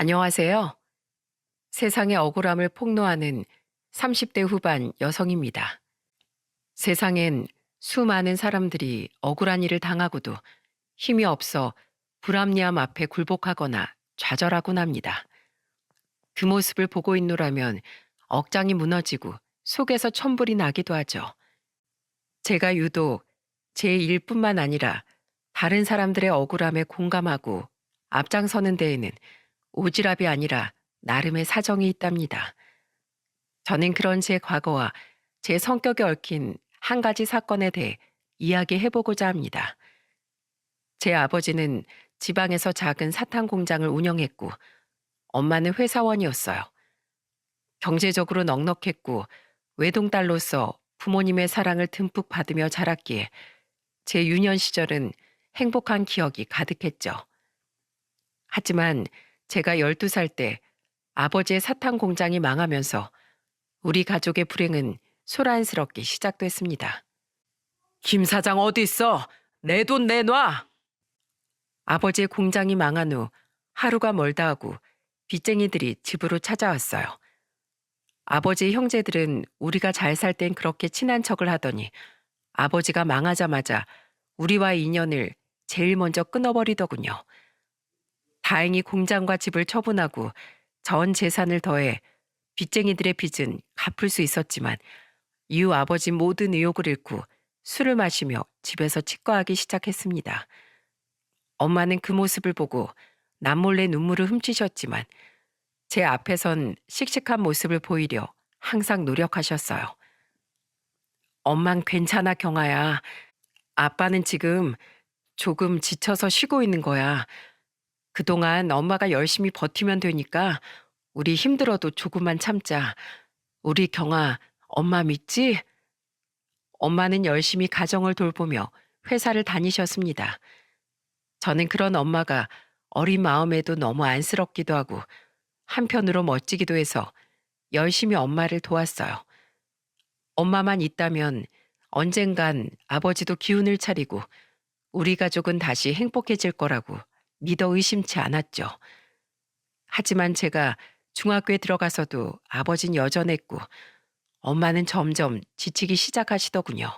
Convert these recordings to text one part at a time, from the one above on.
안녕하세요. 세상의 억울함을 폭로하는 30대 후반 여성입니다. 세상엔 수많은 사람들이 억울한 일을 당하고도 힘이 없어 불합리함 앞에 굴복하거나 좌절하곤 합니다. 그 모습을 보고 있노라면 억장이 무너지고 속에서 천불이 나기도 하죠. 제가 유독 제 일뿐만 아니라 다른 사람들의 억울함에 공감하고 앞장서는 데에는 오지랖이 아니라 나름의 사정이 있답니다. 저는 그런 제 과거와 제 성격에 얽힌 한 가지 사건에 대해 이야기해보고자 합니다. 제 아버지는 지방에서 작은 사탕 공장을 운영했고, 엄마는 회사원이었어요. 경제적으로 넉넉했고, 외동딸로서 부모님의 사랑을 듬뿍 받으며 자랐기에 제 유년 시절은 행복한 기억이 가득했죠. 하지만 제가 12살 때 아버지의 사탕 공장이 망하면서 우리 가족의 불행은 소란스럽게 시작됐습니다. 김 사장 어디 있어? 내 돈 내놔! 아버지의 공장이 망한 후 하루가 멀다 하고 빚쟁이들이 집으로 찾아왔어요. 아버지의 형제들은 우리가 잘 살 땐 그렇게 친한 척을 하더니 아버지가 망하자마자 우리와의 인연을 제일 먼저 끊어버리더군요. 다행히 공장과 집을 처분하고 전 재산을 더해 빚쟁이들의 빚은 갚을 수 있었지만 이후 아버지 모든 의욕을 잃고 술을 마시며 집에서 치과하기 시작했습니다. 엄마는 그 모습을 보고 남몰래 눈물을 훔치셨지만 제 앞에선 씩씩한 모습을 보이려 항상 노력하셨어요. 엄만 괜찮아, 경아야. 아빠는 지금 조금 지쳐서 쉬고 있는 거야. 그동안 엄마가 열심히 버티면 되니까 우리 힘들어도 조금만 참자. 우리 경아, 엄마 믿지? 엄마는 열심히 가정을 돌보며 회사를 다니셨습니다. 저는 그런 엄마가 어린 마음에도 너무 안쓰럽기도 하고 한편으로 멋지기도 해서 열심히 엄마를 도왔어요. 엄마만 있다면 언젠간 아버지도 기운을 차리고 우리 가족은 다시 행복해질 거라고 믿어 의심치 않았죠. 하지만 제가 중학교에 들어가서도 아버진 여전했고 엄마는 점점 지치기 시작하시더군요.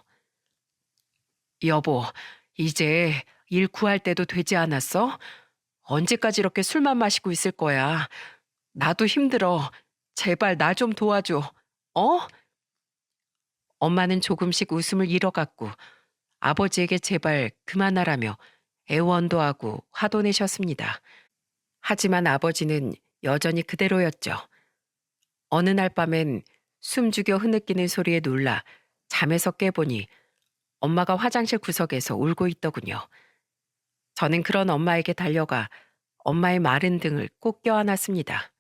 여보, 이제 일 구할 때도 되지 않았어? 언제까지 이렇게 술만 마시고 있을 거야? 나도 힘들어. 제발 나 좀 도와줘. 어? 엄마는 조금씩 웃음을 잃어갔고 아버지에게 제발 그만하라며 애원도 하고 화도 내셨습니다. 하지만 아버지는 여전히 그대로였죠. 어느 날 밤엔 숨죽여 흐느끼는 소리에 놀라 잠에서 깨보니 엄마가 화장실 구석에서 울고 있더군요. 저는 그런 엄마에게 달려가 엄마의 마른 등을 꼭 껴안았습니다.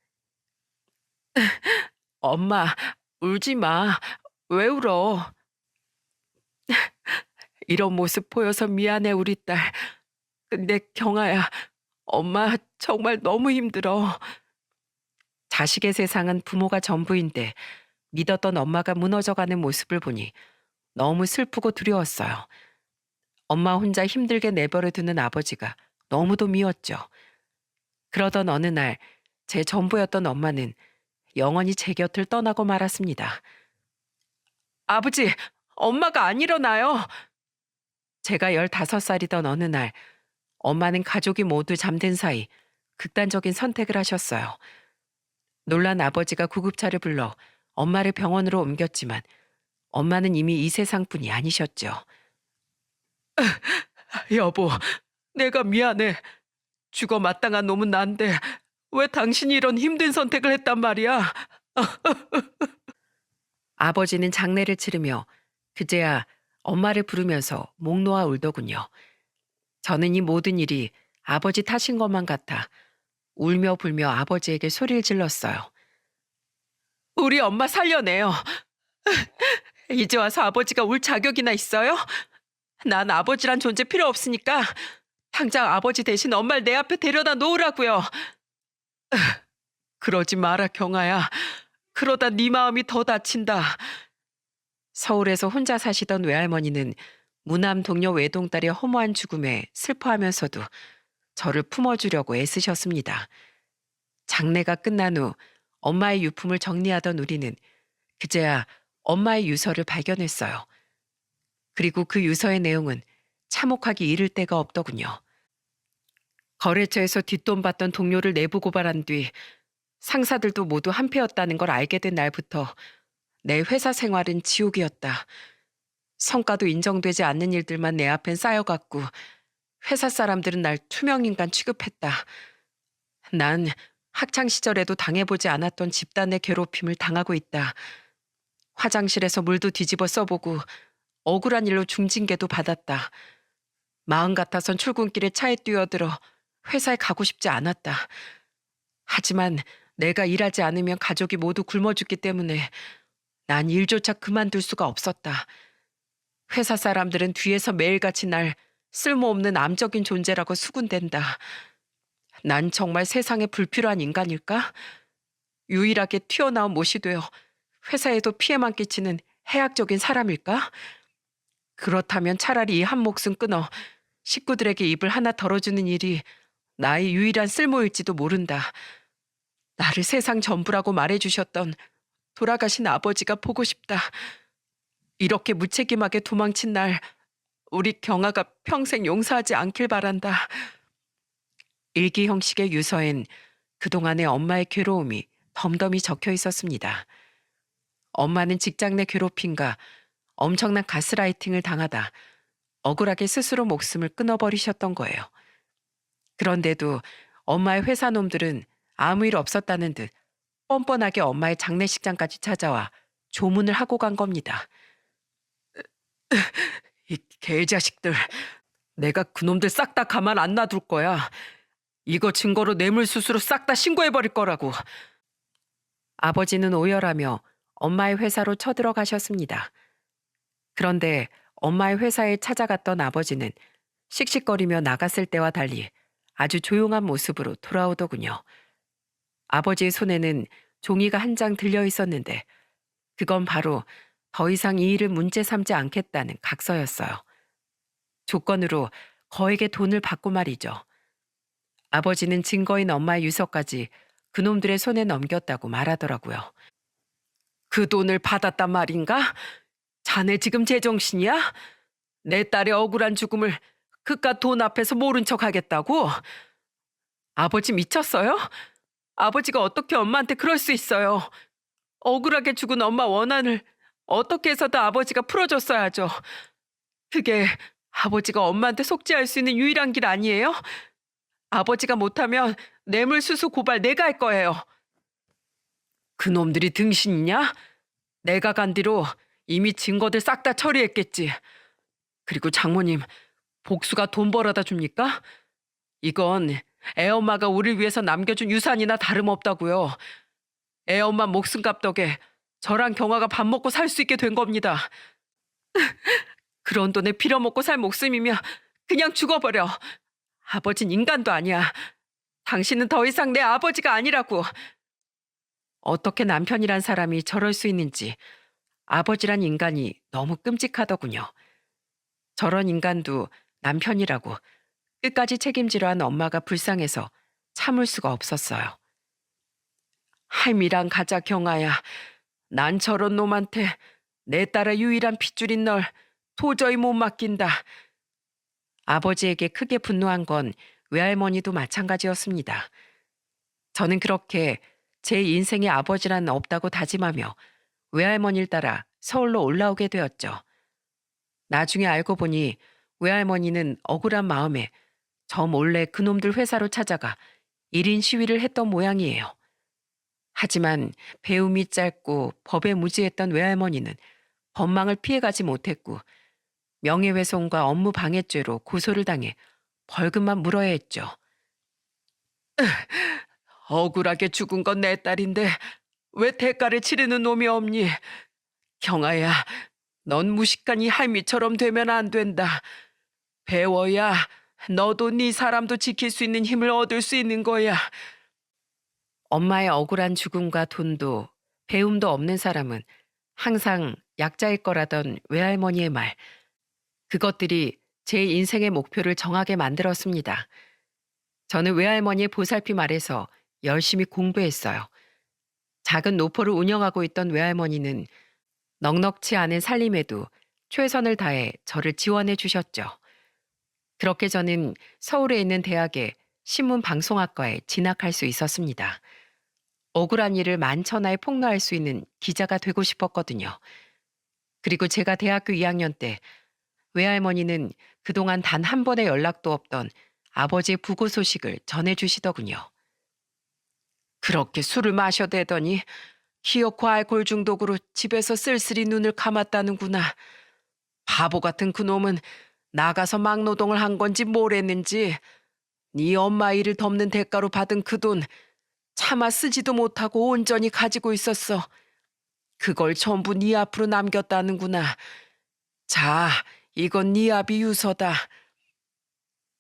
엄마, 울지 마. 왜 울어? 이런 모습 보여서 미안해, 우리 딸. 근데 경아야, 엄마 정말 너무 힘들어. 자식의 세상은 부모가 전부인데 믿었던 엄마가 무너져가는 모습을 보니 너무 슬프고 두려웠어요. 엄마 혼자 힘들게 내버려 두는 아버지가 너무도 미웠죠. 그러던 어느 날 제 전부였던 엄마는 영원히 제 곁을 떠나고 말았습니다. 아버지, 엄마가 안 일어나요. 제가 15살이던 어느 날 엄마는 가족이 모두 잠든 사이 극단적인 선택을 하셨어요. 놀란 아버지가 구급차를 불러 엄마를 병원으로 옮겼지만 엄마는 이미 이 세상뿐이 아니셨죠. 여보, 내가 미안해. 죽어 마땅한 놈은 난데 왜 당신이 이런 힘든 선택을 했단 말이야? 아버지는 장례를 치르며 그제야 엄마를 부르면서 목 놓아 울더군요. 저는 이 모든 일이 아버지 탓인 것만 같아 울며 불며 아버지에게 소리를 질렀어요. 우리 엄마 살려내요. 이제 와서 아버지가 울 자격이나 있어요? 난 아버지란 존재 필요 없으니까 당장 아버지 대신 엄마를 내 앞에 데려다 놓으라고요. 그러지 마라, 경아야. 그러다 네 마음이 더 다친다. 서울에서 혼자 사시던 외할머니는 무남 동료 외동딸의 허무한 죽음에 슬퍼하면서도 저를 품어주려고 애쓰셨습니다. 장례가 끝난 후 엄마의 유품을 정리하던 우리는 그제야 엄마의 유서를 발견했어요. 그리고 그 유서의 내용은 참혹하기 이를 데가 없더군요. 거래처에서 뒷돈 받던 동료를 내부 고발한 뒤 상사들도 모두 한패였다는 걸 알게 된 날부터 내 회사 생활은 지옥이었다. 성과도 인정되지 않는 일들만 내 앞엔 쌓여갔고 회사 사람들은 날 투명인간 취급했다. 난 학창 시절에도 당해보지 않았던 집단의 괴롭힘을 당하고 있다. 화장실에서 물도 뒤집어 써보고 억울한 일로 중징계도 받았다. 마음 같아선 출근길에 차에 뛰어들어 회사에 가고 싶지 않았다. 하지만 내가 일하지 않으면 가족이 모두 굶어 죽기 때문에 난 일조차 그만둘 수가 없었다. 회사 사람들은 뒤에서 매일같이 날 쓸모없는 암적인 존재라고 수군댄다. 난 정말 세상에 불필요한 인간일까? 유일하게 튀어나온 못이 되어 회사에도 피해만 끼치는 해악적인 사람일까? 그렇다면 차라리 이 한 목숨 끊어 식구들에게 입을 하나 덜어주는 일이 나의 유일한 쓸모일지도 모른다. 나를 세상 전부라고 말해주셨던 돌아가신 아버지가 보고 싶다. 이렇게 무책임하게 도망친 날 우리 경아가 평생 용서하지 않길 바란다. 일기 형식의 유서엔 그동안의 엄마의 괴로움이 덤덤히 적혀 있었습니다. 엄마는 직장 내 괴롭힘과 엄청난 가스라이팅을 당하다 억울하게 스스로 목숨을 끊어버리셨던 거예요. 그런데도 엄마의 회사 놈들은 아무 일 없었다는 듯 뻔뻔하게 엄마의 장례식장까지 찾아와 조문을 하고 간 겁니다. 이 개자식들, 내가 그놈들 싹 다 가만 안 놔둘 거야. 이거 증거로 뇌물수수로 싹 다 신고해버릴 거라고. 아버지는 오열하며 엄마의 회사로 쳐들어가셨습니다. 그런데 엄마의 회사에 찾아갔던 아버지는 씩씩거리며 나갔을 때와 달리 아주 조용한 모습으로 돌아오더군요. 아버지의 손에는 종이가 한 장 들려 있었는데 그건 바로 더 이상 이 일을 문제 삼지 않겠다는 각서였어요. 조건으로 거액의 돈을 받고 말이죠. 아버지는 증거인 엄마의 유서까지 그놈들의 손에 넘겼다고 말하더라고요. 그 돈을 받았단 말인가? 자네 지금 제정신이야? 내 딸의 억울한 죽음을 그깟 돈 앞에서 모른 척 하겠다고? 아버지 미쳤어요? 아버지가 어떻게 엄마한테 그럴 수 있어요? 억울하게 죽은 엄마 원한을 어떻게 해서든 아버지가 풀어줬어야죠. 그게 아버지가 엄마한테 속죄할 수 있는 유일한 길 아니에요? 아버지가 못하면 뇌물수수 고발 내가 할 거예요. 그놈들이 등신이냐? 내가 간 뒤로 이미 증거들 싹 다 처리했겠지. 그리고 장모님, 복수가 돈 벌어다 줍니까? 이건 애엄마가 우리를 위해서 남겨준 유산이나 다름없다고요. 애엄마 목숨값 덕에 저랑 경아가 밥 먹고 살 수 있게 된 겁니다. 그런 돈에 빌어먹고 살 목숨이면 그냥 죽어버려. 아버진 인간도 아니야. 당신은 더 이상 내 아버지가 아니라고. 어떻게 남편이란 사람이 저럴 수 있는지 아버지란 인간이 너무 끔찍하더군요. 저런 인간도 남편이라고 끝까지 책임지려 한 엄마가 불쌍해서 참을 수가 없었어요. 할미랑 가자 경아야. 난 저런 놈한테 내 딸의 유일한 핏줄인 널 도저히 못 맡긴다. 아버지에게 크게 분노한 건 외할머니도 마찬가지였습니다. 저는 그렇게 제 인생의 아버지란 없다고 다짐하며 외할머니를 따라 서울로 올라오게 되었죠. 나중에 알고 보니 외할머니는 억울한 마음에 저 몰래 그놈들 회사로 찾아가 1인 시위를 했던 모양이에요. 하지만 배움이 짧고 법에 무지했던 외할머니는 법망을 피해가지 못했고 명예훼손과 업무방해죄로 고소를 당해 벌금만 물어야 했죠. 억울하게 죽은 건 내 딸인데 왜 대가를 치르는 놈이 없니? 경아야, 넌 무식한 이 할미처럼 되면 안 된다. 배워야 너도 네 사람도 지킬 수 있는 힘을 얻을 수 있는 거야. 엄마의 억울한 죽음과 돈도 배움도 없는 사람은 항상 약자일 거라던 외할머니의 말. 그것들이 제 인생의 목표를 정하게 만들었습니다. 저는 외할머니의 보살핌 아래서 열심히 공부했어요. 작은 노포를 운영하고 있던 외할머니는 넉넉치 않은 살림에도 최선을 다해 저를 지원해 주셨죠. 그렇게 저는 서울에 있는 대학의 신문방송학과에 진학할 수 있었습니다. 억울한 일을 만천하에 폭로할 수 있는 기자가 되고 싶었거든요. 그리고 제가 대학교 2학년 때 외할머니는 그동안 단 한 번의 연락도 없던 아버지의 부고 소식을 전해주시더군요. 그렇게 술을 마셔대더니 기어코 알코올 중독으로 집에서 쓸쓸히 눈을 감았다는구나. 바보 같은 그놈은 나가서 막노동을 한 건지 뭘 했는지 네 엄마 일을 덮는 대가로 받은 그 돈 차마 쓰지도 못하고 온전히 가지고 있었어. 그걸 전부 네 앞으로 남겼다는구나. 자, 이건 네 아비 유서다.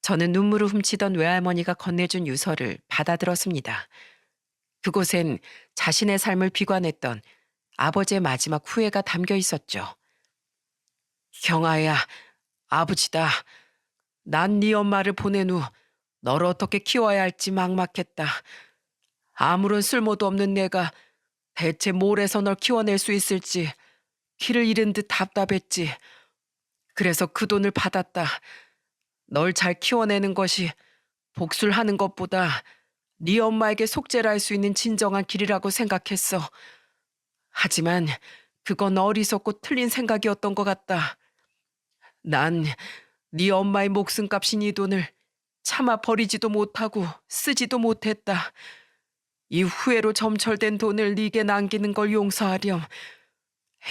저는 눈물을 훔치던 외할머니가 건네준 유서를 받아들었습니다. 그곳엔 자신의 삶을 비관했던 아버지의 마지막 후회가 담겨 있었죠. 경아야, 아버지다. 난 네 엄마를 보낸 후 너를 어떻게 키워야 할지 막막했다. 아무런 쓸모도 없는 내가 대체 뭘 해서 널 키워낼 수 있을지 길을 잃은 듯 답답했지. 그래서 그 돈을 받았다. 널 잘 키워내는 것이 복수를 하는 것보다 네 엄마에게 속죄를 할 수 있는 진정한 길이라고 생각했어. 하지만 그건 어리석고 틀린 생각이었던 것 같다. 난 네 엄마의 목숨값인 이 돈을 차마 버리지도 못하고 쓰지도 못했다. 이 후회로 점철된 돈을 네게 남기는 걸 용서하렴.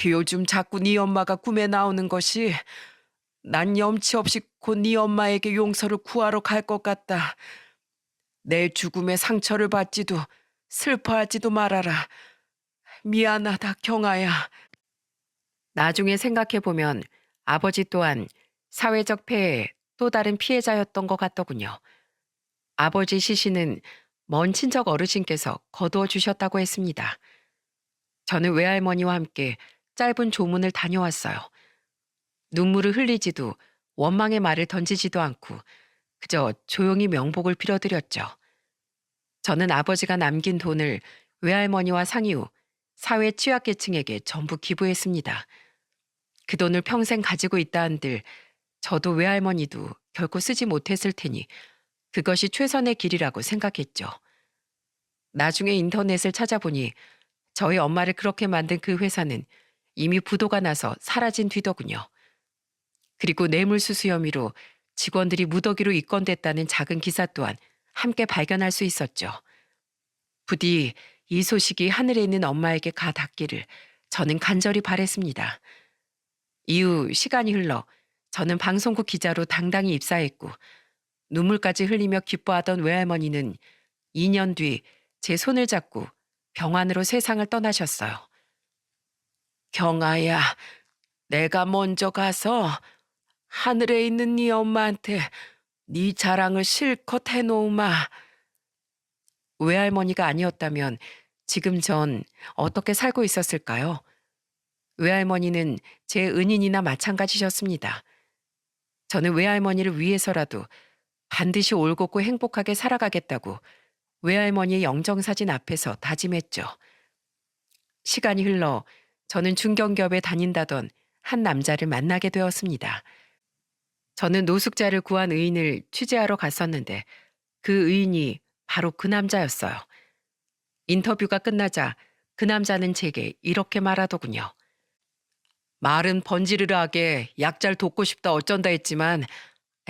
요즘 자꾸 네 엄마가 꿈에 나오는 것이 난 염치 없이 곧 네 엄마에게 용서를 구하러 갈 것 같다. 내 죽음에 상처를 받지도 슬퍼하지도 말아라. 미안하다, 경아야. 나중에 생각해보면 아버지 또한 사회적 폐해의 또 다른 피해자였던 것 같더군요. 아버지 시신은 먼 친척 어르신께서 거두어 주셨다고 했습니다. 저는 외할머니와 함께 짧은 조문을 다녀왔어요. 눈물을 흘리지도 원망의 말을 던지지도 않고 그저 조용히 명복을 빌어드렸죠. 저는 아버지가 남긴 돈을 외할머니와 상의 후 사회 취약계층에게 전부 기부했습니다. 그 돈을 평생 가지고 있다 한들 저도 외할머니도 결코 쓰지 못했을 테니 그것이 최선의 길이라고 생각했죠. 나중에 인터넷을 찾아보니 저희 엄마를 그렇게 만든 그 회사는 이미 부도가 나서 사라진 뒤더군요. 그리고 뇌물수수 혐의로 직원들이 무더기로 입건됐다는 작은 기사 또한 함께 발견할 수 있었죠. 부디 이 소식이 하늘에 있는 엄마에게 가 닿기를 저는 간절히 바랬습니다. 이후 시간이 흘러 저는 방송국 기자로 당당히 입사했고 눈물까지 흘리며 기뻐하던 외할머니는 2년 뒤 제 손을 잡고 병환으로 세상을 떠나셨어요. 경아야, 내가 먼저 가서 하늘에 있는 네 엄마한테 네 자랑을 실컷 해놓으마. 외할머니가 아니었다면 지금 전 어떻게 살고 있었을까요? 외할머니는 제 은인이나 마찬가지셨습니다. 저는 외할머니를 위해서라도 반드시 올곧고 행복하게 살아가겠다고 외할머니의 영정사진 앞에서 다짐했죠. 시간이 흘러 저는 중견기업에 다닌다던 한 남자를 만나게 되었습니다. 저는 노숙자를 구한 의인을 취재하러 갔었는데 그 의인이 바로 그 남자였어요. 인터뷰가 끝나자 그 남자는 제게 이렇게 말하더군요. 말은 번지르르하게 약잘 돕고 싶다 어쩐다 했지만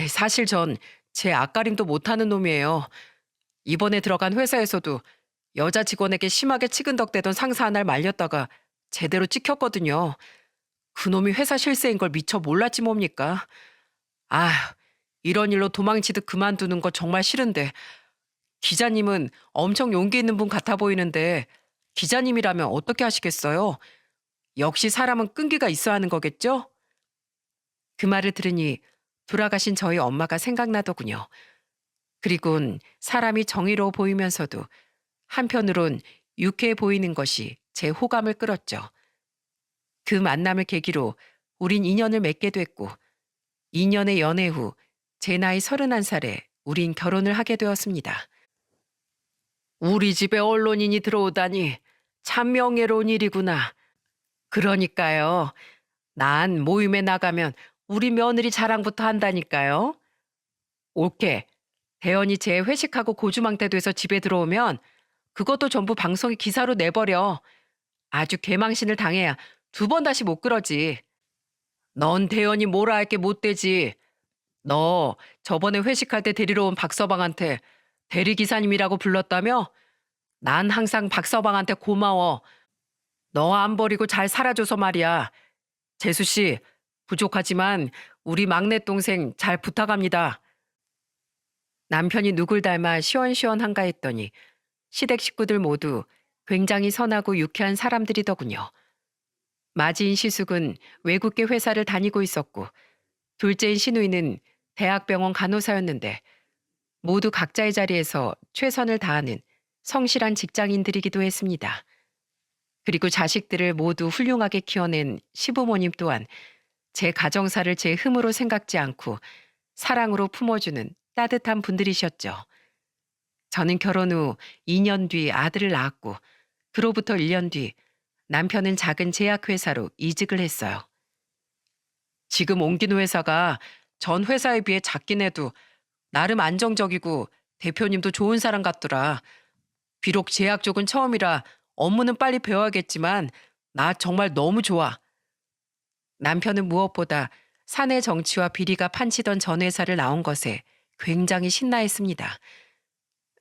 사실 전 제 앞가림도 못하는 놈이에요. 이번에 들어간 회사에서도 여자 직원에게 심하게 치근덕대던 상사 하나를 말렸다가 제대로 찍혔거든요. 그놈이 회사 실세인 걸 미처 몰랐지 뭡니까? 아, 이런 일로 도망치듯 그만두는 거 정말 싫은데 기자님은 엄청 용기 있는 분 같아 보이는데 기자님이라면 어떻게 하시겠어요? 역시 사람은 끈기가 있어야 하는 거겠죠? 그 말을 들으니 돌아가신 저희 엄마가 생각나더군요. 그리곤 사람이 정의로워 보이면서도 한편으론 유쾌해 보이는 것이 제 호감을 끌었죠. 그 만남을 계기로 우린 인연을 맺게 됐고 2년의 연애 후 제 나이 31살에 우린 결혼을 하게 되었습니다. 우리 집에 언론인이 들어오다니 참 명예로운 일이구나. 그러니까요. 난 모임에 나가면 우리 며느리 자랑부터 한다니까요. 옳게 대현이 제 회식하고 고주망태 돼서 집에 들어오면 그것도 전부 방송에 기사로 내버려. 아주 개망신을 당해야 두 번 다시 못 그러지. 넌 대현이 뭐라 할 게 못 되지. 너 저번에 회식할 때 데리러 온 박서방한테 대리기사님이라고 불렀다며? 난 항상 박서방한테 고마워. 너 안 버리고 잘 살아줘서 말이야. 재수 씨, 부족하지만 우리 막내 동생 잘 부탁합니다. 남편이 누굴 닮아 시원시원한가 했더니 시댁 식구들 모두 굉장히 선하고 유쾌한 사람들이더군요. 마지인 시숙은 외국계 회사를 다니고 있었고 둘째인 시누이는 대학병원 간호사였는데 모두 각자의 자리에서 최선을 다하는 성실한 직장인들이기도 했습니다. 그리고 자식들을 모두 훌륭하게 키워낸 시부모님 또한 제 가정사를 제 흠으로 생각지 않고 사랑으로 품어주는 따뜻한 분들이셨죠. 저는 결혼 후 2년 뒤 아들을 낳았고 그로부터 1년 뒤 남편은 작은 제약회사로 이직을 했어요. 지금 옮긴 회사가 전 회사에 비해 작긴 해도 나름 안정적이고 대표님도 좋은 사람 같더라. 비록 제약 쪽은 처음이라 업무는 빨리 배워야겠지만 나 정말 너무 좋아. 남편은 무엇보다 사내 정치와 비리가 판치던 전 회사를 나온 것에 굉장히 신나했습니다.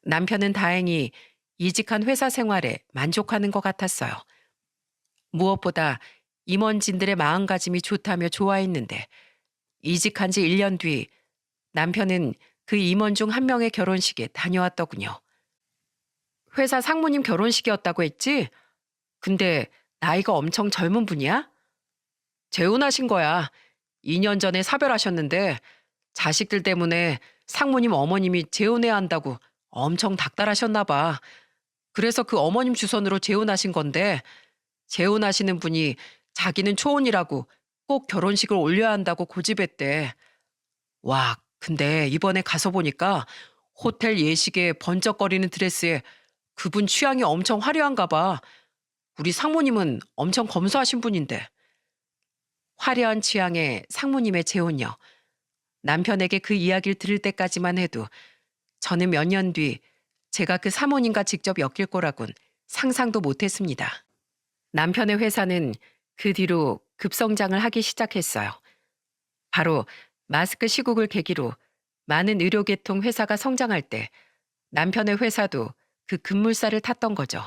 남편은 다행히 이직한 회사 생활에 만족하는 것 같았어요. 무엇보다 임원진들의 마음가짐이 좋다며 좋아했는데 이직한 지 1년 뒤 남편은 그 임원 중 한 명의 결혼식에 다녀왔더군요. 회사 상무님 결혼식이었다고 했지? 근데 나이가 엄청 젊은 분이야? 재혼하신 거야. 2년 전에 사별하셨는데 자식들 때문에 상무님 어머님이 재혼해야 한다고 엄청 닥달하셨나 봐. 그래서 그 어머님 주선으로 재혼하신 건데 재혼하시는 분이 자기는 초혼이라고 꼭 결혼식을 올려야 한다고 고집했대. 와, 근데 이번에 가서 보니까 호텔 예식에 번쩍거리는 드레스에 그분 취향이 엄청 화려한가 봐. 우리 상무님은 엄청 검소하신 분인데. 화려한 취향의 상무님의 재혼요. 남편에게 그 이야기를 들을 때까지만 해도 저는 몇 년 뒤 제가 그 사모님과 직접 엮일 거라곤 상상도 못했습니다. 남편의 회사는 그 뒤로 급성장을 하기 시작했어요. 바로 마스크 시국을 계기로 많은 의료계통 회사가 성장할 때 남편의 회사도 그 급물살을 탔던 거죠.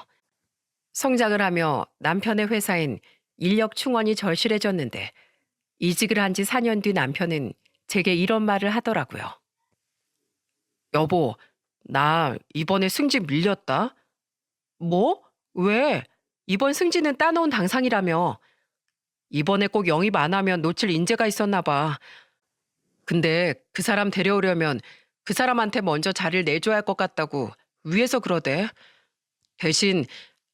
성장을 하며 남편의 회사엔 인력 충원이 절실해졌는데 이직을 한 지 4년 뒤 남편은 제게 이런 말을 하더라고요. 여보, 나 이번에 승진 밀렸다. 뭐? 왜? 이번 승진은 따놓은 당상이라며. 이번에 꼭 영입 안 하면 놓칠 인재가 있었나 봐. 근데 그 사람 데려오려면 그 사람한테 먼저 자리를 내줘야 할 것 같다고 위에서 그러대. 대신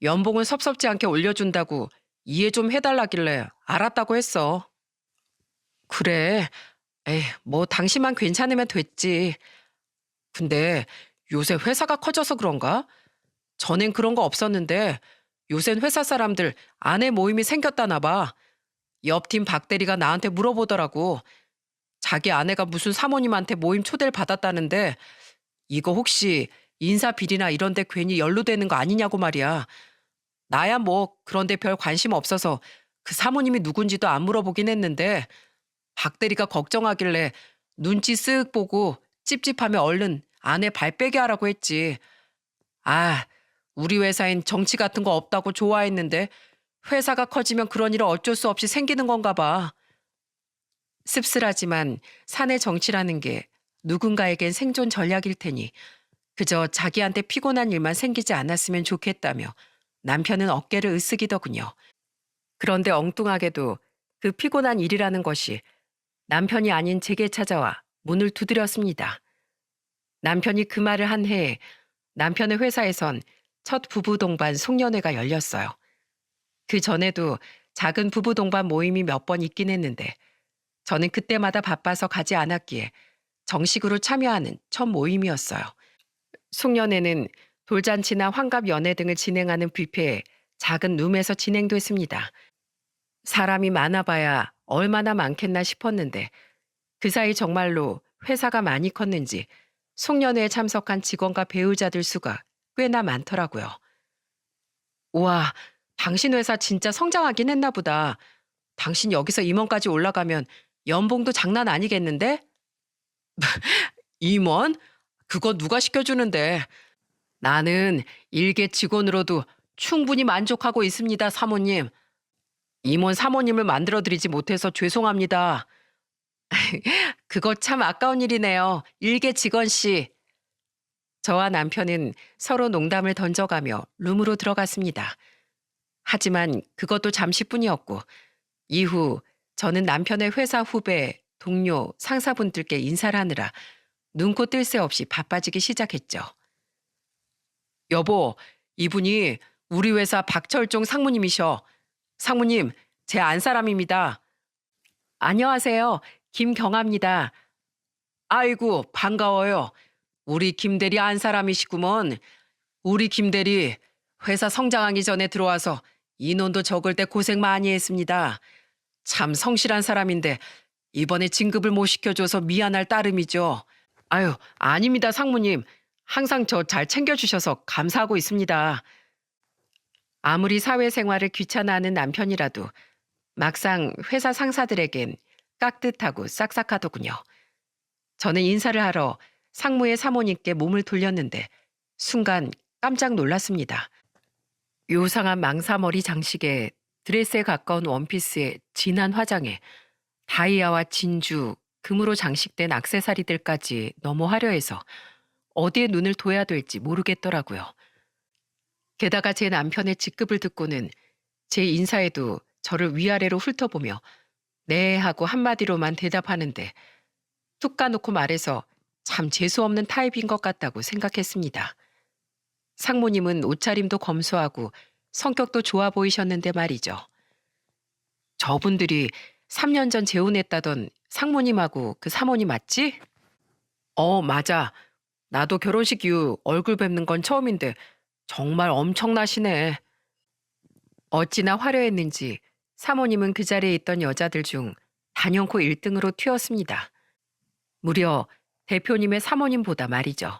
연봉은 섭섭지 않게 올려준다고 이해 좀 해달라길래 알았다고 했어. 그래. 에이, 뭐 당신만 괜찮으면 됐지. 근데 요새 회사가 커져서 그런가? 전엔 그런 거 없었는데 요샌 회사 사람들 아내 모임이 생겼다나 봐. 옆팀 박 대리가 나한테 물어보더라고. 자기 아내가 무슨 사모님한테 모임 초대를 받았다는데 이거 혹시 인사 비리나 이런 데 괜히 연루되는 거 아니냐고 말이야. 나야 뭐 그런 데 별 관심 없어서 그 사모님이 누군지도 안 물어보긴 했는데 박 대리가 걱정하길래 눈치 쓱 보고 찝찝하면 얼른 아내 발 빼게 하라고 했지. 아, 우리 회사엔 정치 같은 거 없다고 좋아했는데 회사가 커지면 그런 일은 어쩔 수 없이 생기는 건가 봐. 씁쓸하지만 사내 정치라는 게 누군가에겐 생존 전략일 테니 그저 자기한테 피곤한 일만 생기지 않았으면 좋겠다며 남편은 어깨를 으쓱이더군요. 그런데 엉뚱하게도 그 피곤한 일이라는 것이 남편이 아닌 제게 찾아와 문을 두드렸습니다. 남편이 그 말을 한 해에 남편의 회사에선 첫 부부 동반 송년회가 열렸어요. 그 전에도 작은 부부 동반 모임이 몇 번 있긴 했는데 저는 그때마다 바빠서 가지 않았기에 정식으로 참여하는 첫 모임이었어요. 송년회는 돌잔치나 환갑 연회 등을 진행하는 뷔페에 작은 룸에서 진행됐습니다. 사람이 많아봐야 얼마나 많겠나 싶었는데 그 사이 정말로 회사가 많이 컸는지 송년회에 참석한 직원과 배우자들 수가 꽤나 많더라고요. 우와, 당신 회사 진짜 성장하긴 했나 보다. 당신 여기서 임원까지 올라가면 연봉도 장난 아니겠는데? 임원? 그거 누가 시켜주는데? 나는 일개 직원으로도 충분히 만족하고 있습니다, 사모님. 임원 사모님을 만들어드리지 못해서 죄송합니다. 그거 참 아까운 일이네요. 일개 직원 씨. 저와 남편은 서로 농담을 던져가며 룸으로 들어갔습니다. 하지만 그것도 잠시뿐이었고 이후 저는 남편의 회사 후배, 동료, 상사분들께 인사를 하느라 눈코 뜰 새 없이 바빠지기 시작했죠. 여보, 이분이 우리 회사 박철종 상무님이셔. 상무님, 제 안사람입니다. 안녕하세요. 김경아입니다. 아이고, 반가워요. 우리 김대리 안사람이시구먼. 우리 김대리 회사 성장하기 전에 들어와서 인원도 적을 때 고생 많이 했습니다. 참 성실한 사람인데 이번에 진급을 못 시켜줘서 미안할 따름이죠. 아유, 아닙니다, 상무님. 항상 저 잘 챙겨주셔서 감사하고 있습니다. 아무리 사회생활을 귀찮아하는 남편이라도 막상 회사 상사들에겐 깍듯하고 싹싹하더군요. 저는 인사를 하러 상무의 사모님께 몸을 돌렸는데 순간 깜짝 놀랐습니다. 요상한 망사머리 장식에 드레스에 가까운 원피스에 진한 화장에 다이아와 진주, 금으로 장식된 액세서리들까지 너무 화려해서 어디에 눈을 둬야 될지 모르겠더라고요. 게다가 제 남편의 직급을 듣고는 제 인사에도 저를 위아래로 훑어보며 네 하고 한마디로만 대답하는데 툭 까놓고 말해서 참 재수없는 타입인 것 같다고 생각했습니다. 상무님은 옷차림도 검소하고 성격도 좋아 보이셨는데 말이죠. 저분들이 3년 전 재혼했다던 상무님하고 그 사모님 맞지? 맞아. 나도 결혼식 이후 얼굴 뵙는 건 처음인데 정말 엄청나시네. 어찌나 화려했는지 사모님은 그 자리에 있던 여자들 중 단연코 1등으로 튀었습니다. 무려 대표님의 사모님보다 말이죠.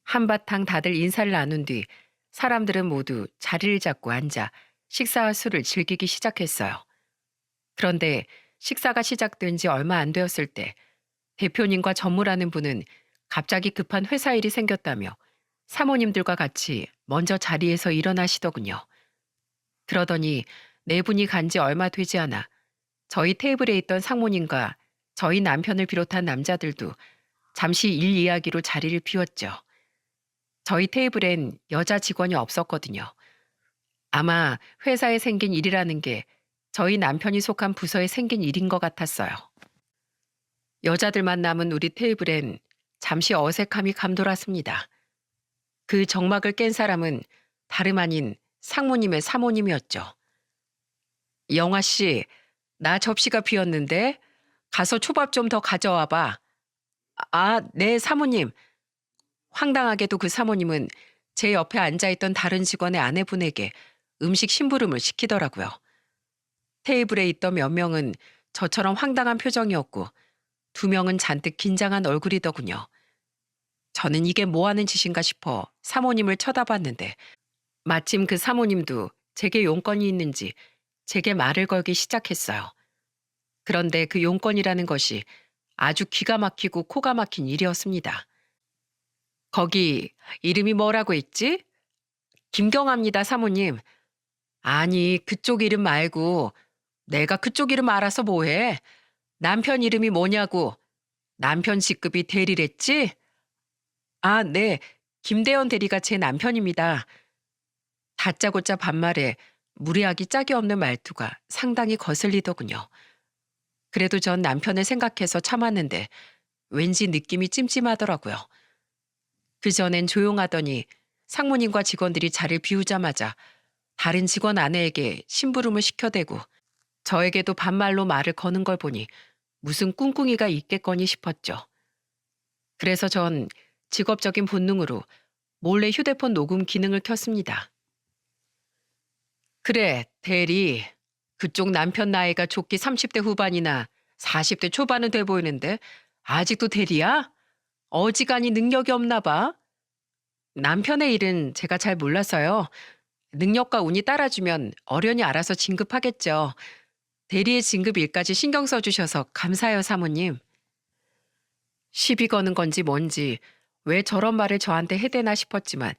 한바탕 다들 인사를 나눈 뒤 사람들은 모두 자리를 잡고 앉아 식사와 술을 즐기기 시작했어요. 그런데 식사가 시작된 지 얼마 안 되었을 때 대표님과 전무라는 분은 갑자기 급한 회사 일이 생겼다며 사모님들과 같이 먼저 자리에서 일어나시더군요. 그러더니 네 분이 간 지 얼마 되지 않아 저희 테이블에 있던 상무님과 저희 남편을 비롯한 남자들도 잠시 일 이야기로 자리를 비웠죠. 저희 테이블엔 여자 직원이 없었거든요. 아마 회사에 생긴 일이라는 게 저희 남편이 속한 부서에 생긴 일인 것 같았어요. 여자들만 남은 우리 테이블엔 잠시 어색함이 감돌았습니다. 그 정막을 깬 사람은 다름 아닌 상무님의 사모님이었죠. 영아 씨, 나 접시가 비었는데 가서 초밥 좀 더 가져와 봐. 아, 네, 사모님. 황당하게도 그 사모님은 제 옆에 앉아있던 다른 직원의 아내분에게 음식 심부름을 시키더라고요. 테이블에 있던 몇 명은 저처럼 황당한 표정이었고 2명은 잔뜩 긴장한 얼굴이더군요. 저는 이게 뭐 하는 짓인가 싶어 사모님을 쳐다봤는데 마침 그 사모님도 제게 용건이 있는지 제게 말을 걸기 시작했어요. 그런데 그 용건이라는 것이 아주 기가 막히고 코가 막힌 일이었습니다. 거기 이름이 뭐라고 했지? 김경아입니다, 사모님. 아니, 그쪽 이름 말고 내가 그쪽 이름 알아서 뭐해? 남편 이름이 뭐냐고. 남편 직급이 대리랬지? 아, 네. 김대현 대리가 제 남편입니다. 다짜고짜 반말에 무례하기 짝이 없는 말투가 상당히 거슬리더군요. 그래도 전 남편을 생각해서 참았는데 왠지 느낌이 찜찜하더라고요. 그전엔 조용하더니 상무님과 직원들이 자리를 비우자마자 다른 직원 아내에게 심부름을 시켜대고 저에게도 반말로 말을 거는 걸 보니 무슨 꿍꿍이가 있겠거니 싶었죠. 그래서 전 직업적인 본능으로 몰래 휴대폰 녹음 기능을 켰습니다. 그래, 대리. 그쪽 남편 나이가 좋게 30대 후반이나 40대 초반은 돼 보이는데 아직도 대리야? 어지간히 능력이 없나 봐. 남편의 일은 제가 잘 몰라서요. 능력과 운이 따라주면 어련히 알아서 진급하겠죠. 대리의 진급 일까지 신경 써주셔서 감사해요, 사모님. 시비 거는 건지 뭔지 왜 저런 말을 저한테 해대나 싶었지만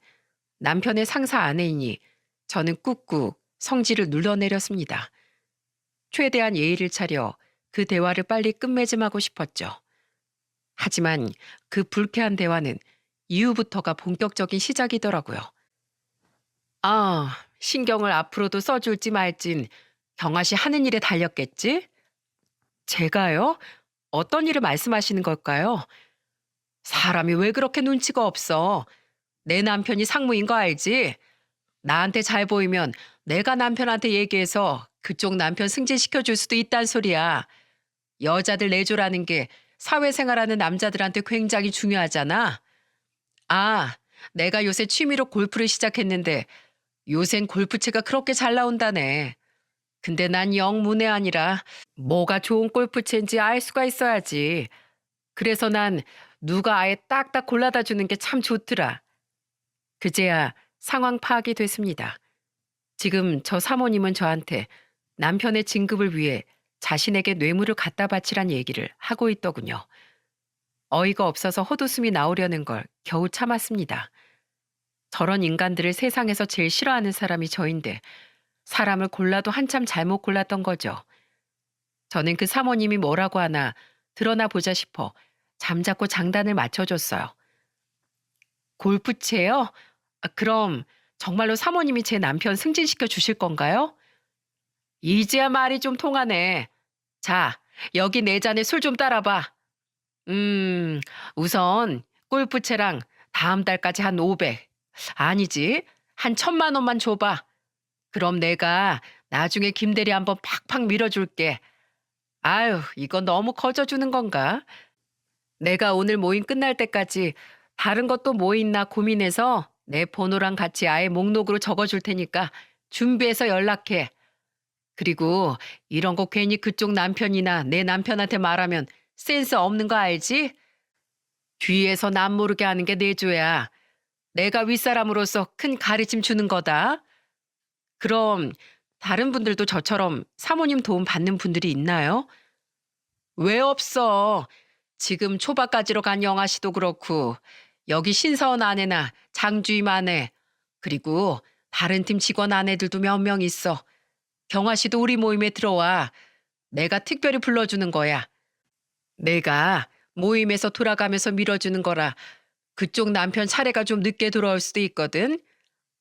남편의 상사 아내이니 저는 꾹꾹 성질을 눌러내렸습니다. 최대한 예의를 차려 그 대화를 빨리 끝맺음하고 싶었죠. 하지만 그 불쾌한 대화는 이후부터가 본격적인 시작이더라고요. 아, 신경을 앞으로도 써줄지 말진 경아 씨 하는 일에 달렸겠지? 제가요? 어떤 일을 말씀하시는 걸까요? 사람이 왜 그렇게 눈치가 없어? 내 남편이 상무인 거 알지? 나한테 잘 보이면 내가 남편한테 얘기해서 그쪽 남편 승진시켜 줄 수도 있단 소리야. 여자들 내조라는 게 사회생활하는 남자들한테 굉장히 중요하잖아. 아, 내가 요새 취미로 골프를 시작했는데 요샌 골프채가 그렇게 잘 나온다네. 근데 난 영 문외한이라 뭐가 좋은 골프채인지 알 수가 있어야지. 그래서 난 누가 아예 딱딱 골라다 주는 게 참 좋더라. 그제야 상황 파악이 됐습니다. 지금 저 사모님은 저한테 남편의 진급을 위해 자신에게 뇌물을 갖다 바치란 얘기를 하고 있더군요. 어이가 없어서 헛웃음이 나오려는 걸 겨우 참았습니다. 저런 인간들을 세상에서 제일 싫어하는 사람이 저인데 사람을 골라도 한참 잘못 골랐던 거죠. 저는 그 사모님이 뭐라고 하나 드러나 보자 싶어 잠자코 장단을 맞춰줬어요. 골프채요? 아, 그럼 정말로 사모님이 제 남편 승진시켜 주실 건가요? 이제야 말이 좀 통하네. 자, 여기 네 잔에 술 좀 따라봐. 우선 골프채랑 다음 달까지 한 500. 아니지, 한 1,000만 원만 줘봐. 그럼 내가 나중에 김대리 한번 팍팍 밀어줄게. 아유, 이거 너무 거저주는 건가? 내가 오늘 모임 끝날 때까지 다른 것도 뭐 있나 고민해서 내 번호랑 같이 아예 목록으로 적어줄 테니까 준비해서 연락해. 그리고 이런 거 괜히 그쪽 남편이나 내 남편한테 말하면 센스 없는 거 알지? 뒤에서 남 모르게 하는 게 내조야. 내가 윗사람으로서 큰 가르침 주는 거다. 그럼 다른 분들도 저처럼 사모님 도움 받는 분들이 있나요? 왜 없어? 지금 초밥가지로 간 영아 씨도 그렇고 여기 신사원 아내나 장주임 아내 그리고 다른 팀 직원 아내들도 몇 명 있어. 경아 씨도 우리 모임에 들어와. 내가 특별히 불러주는 거야. 내가 모임에서 돌아가면서 밀어주는 거라 그쪽 남편 차례가 좀 늦게 돌아올 수도 있거든.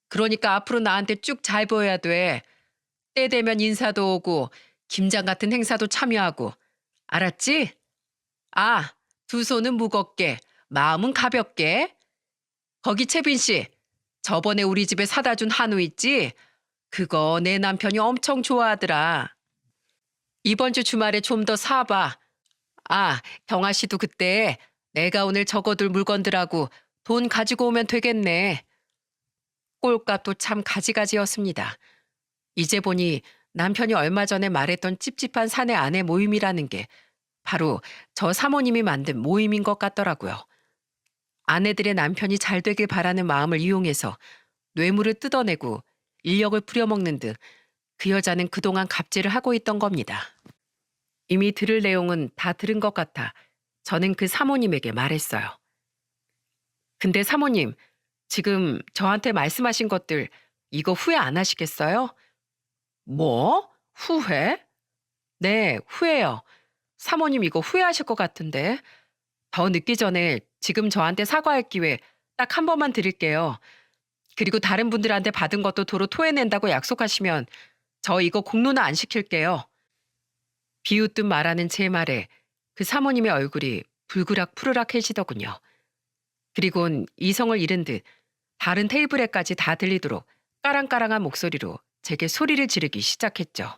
그러니까 앞으로 나한테 쭉 잘 보여야 돼. 때 되면 인사도 오고 김장 같은 행사도 참여하고. 알았지? 아, 두 손은 무겁게, 마음은 가볍게. 거기 채빈 씨, 저번에 우리 집에 사다 준 한우 있지? 그거 내 남편이 엄청 좋아하더라. 이번 주 주말에 좀 더 사봐. 아, 경아 씨도 그때 내가 오늘 적어둘 물건들하고 돈 가지고 오면 되겠네. 꼴값도 참 가지가지였습니다. 이제 보니 남편이 얼마 전에 말했던 찝찝한 사내 아내 모임이라는 게 바로 저 사모님이 만든 모임인 것 같더라고요. 아내들의 남편이 잘 되길 바라는 마음을 이용해서 뇌물을 뜯어내고 인력을 부려먹는 등 그 여자는 그동안 갑질을 하고 있던 겁니다. 이미 들을 내용은 다 들은 것 같아 저는 그 사모님에게 말했어요. 근데 사모님, 지금 저한테 말씀하신 것들 이거 후회 안 하시겠어요? 뭐? 후회? 네, 후회요. 사모님 이거 후회하실 것 같은데. 더 늦기 전에 지금 저한테 사과할 기회 딱 한 번만 드릴게요. 그리고 다른 분들한테 받은 것도 도로 토해낸다고 약속하시면 저 이거 공론화 안 시킬게요. 비웃듯 말하는 제 말에 그 사모님의 얼굴이 불그락 푸르락해지더군요. 그리곤 이성을 잃은 듯 다른 테이블에까지 다 들리도록 까랑까랑한 목소리로 제게 소리를 지르기 시작했죠.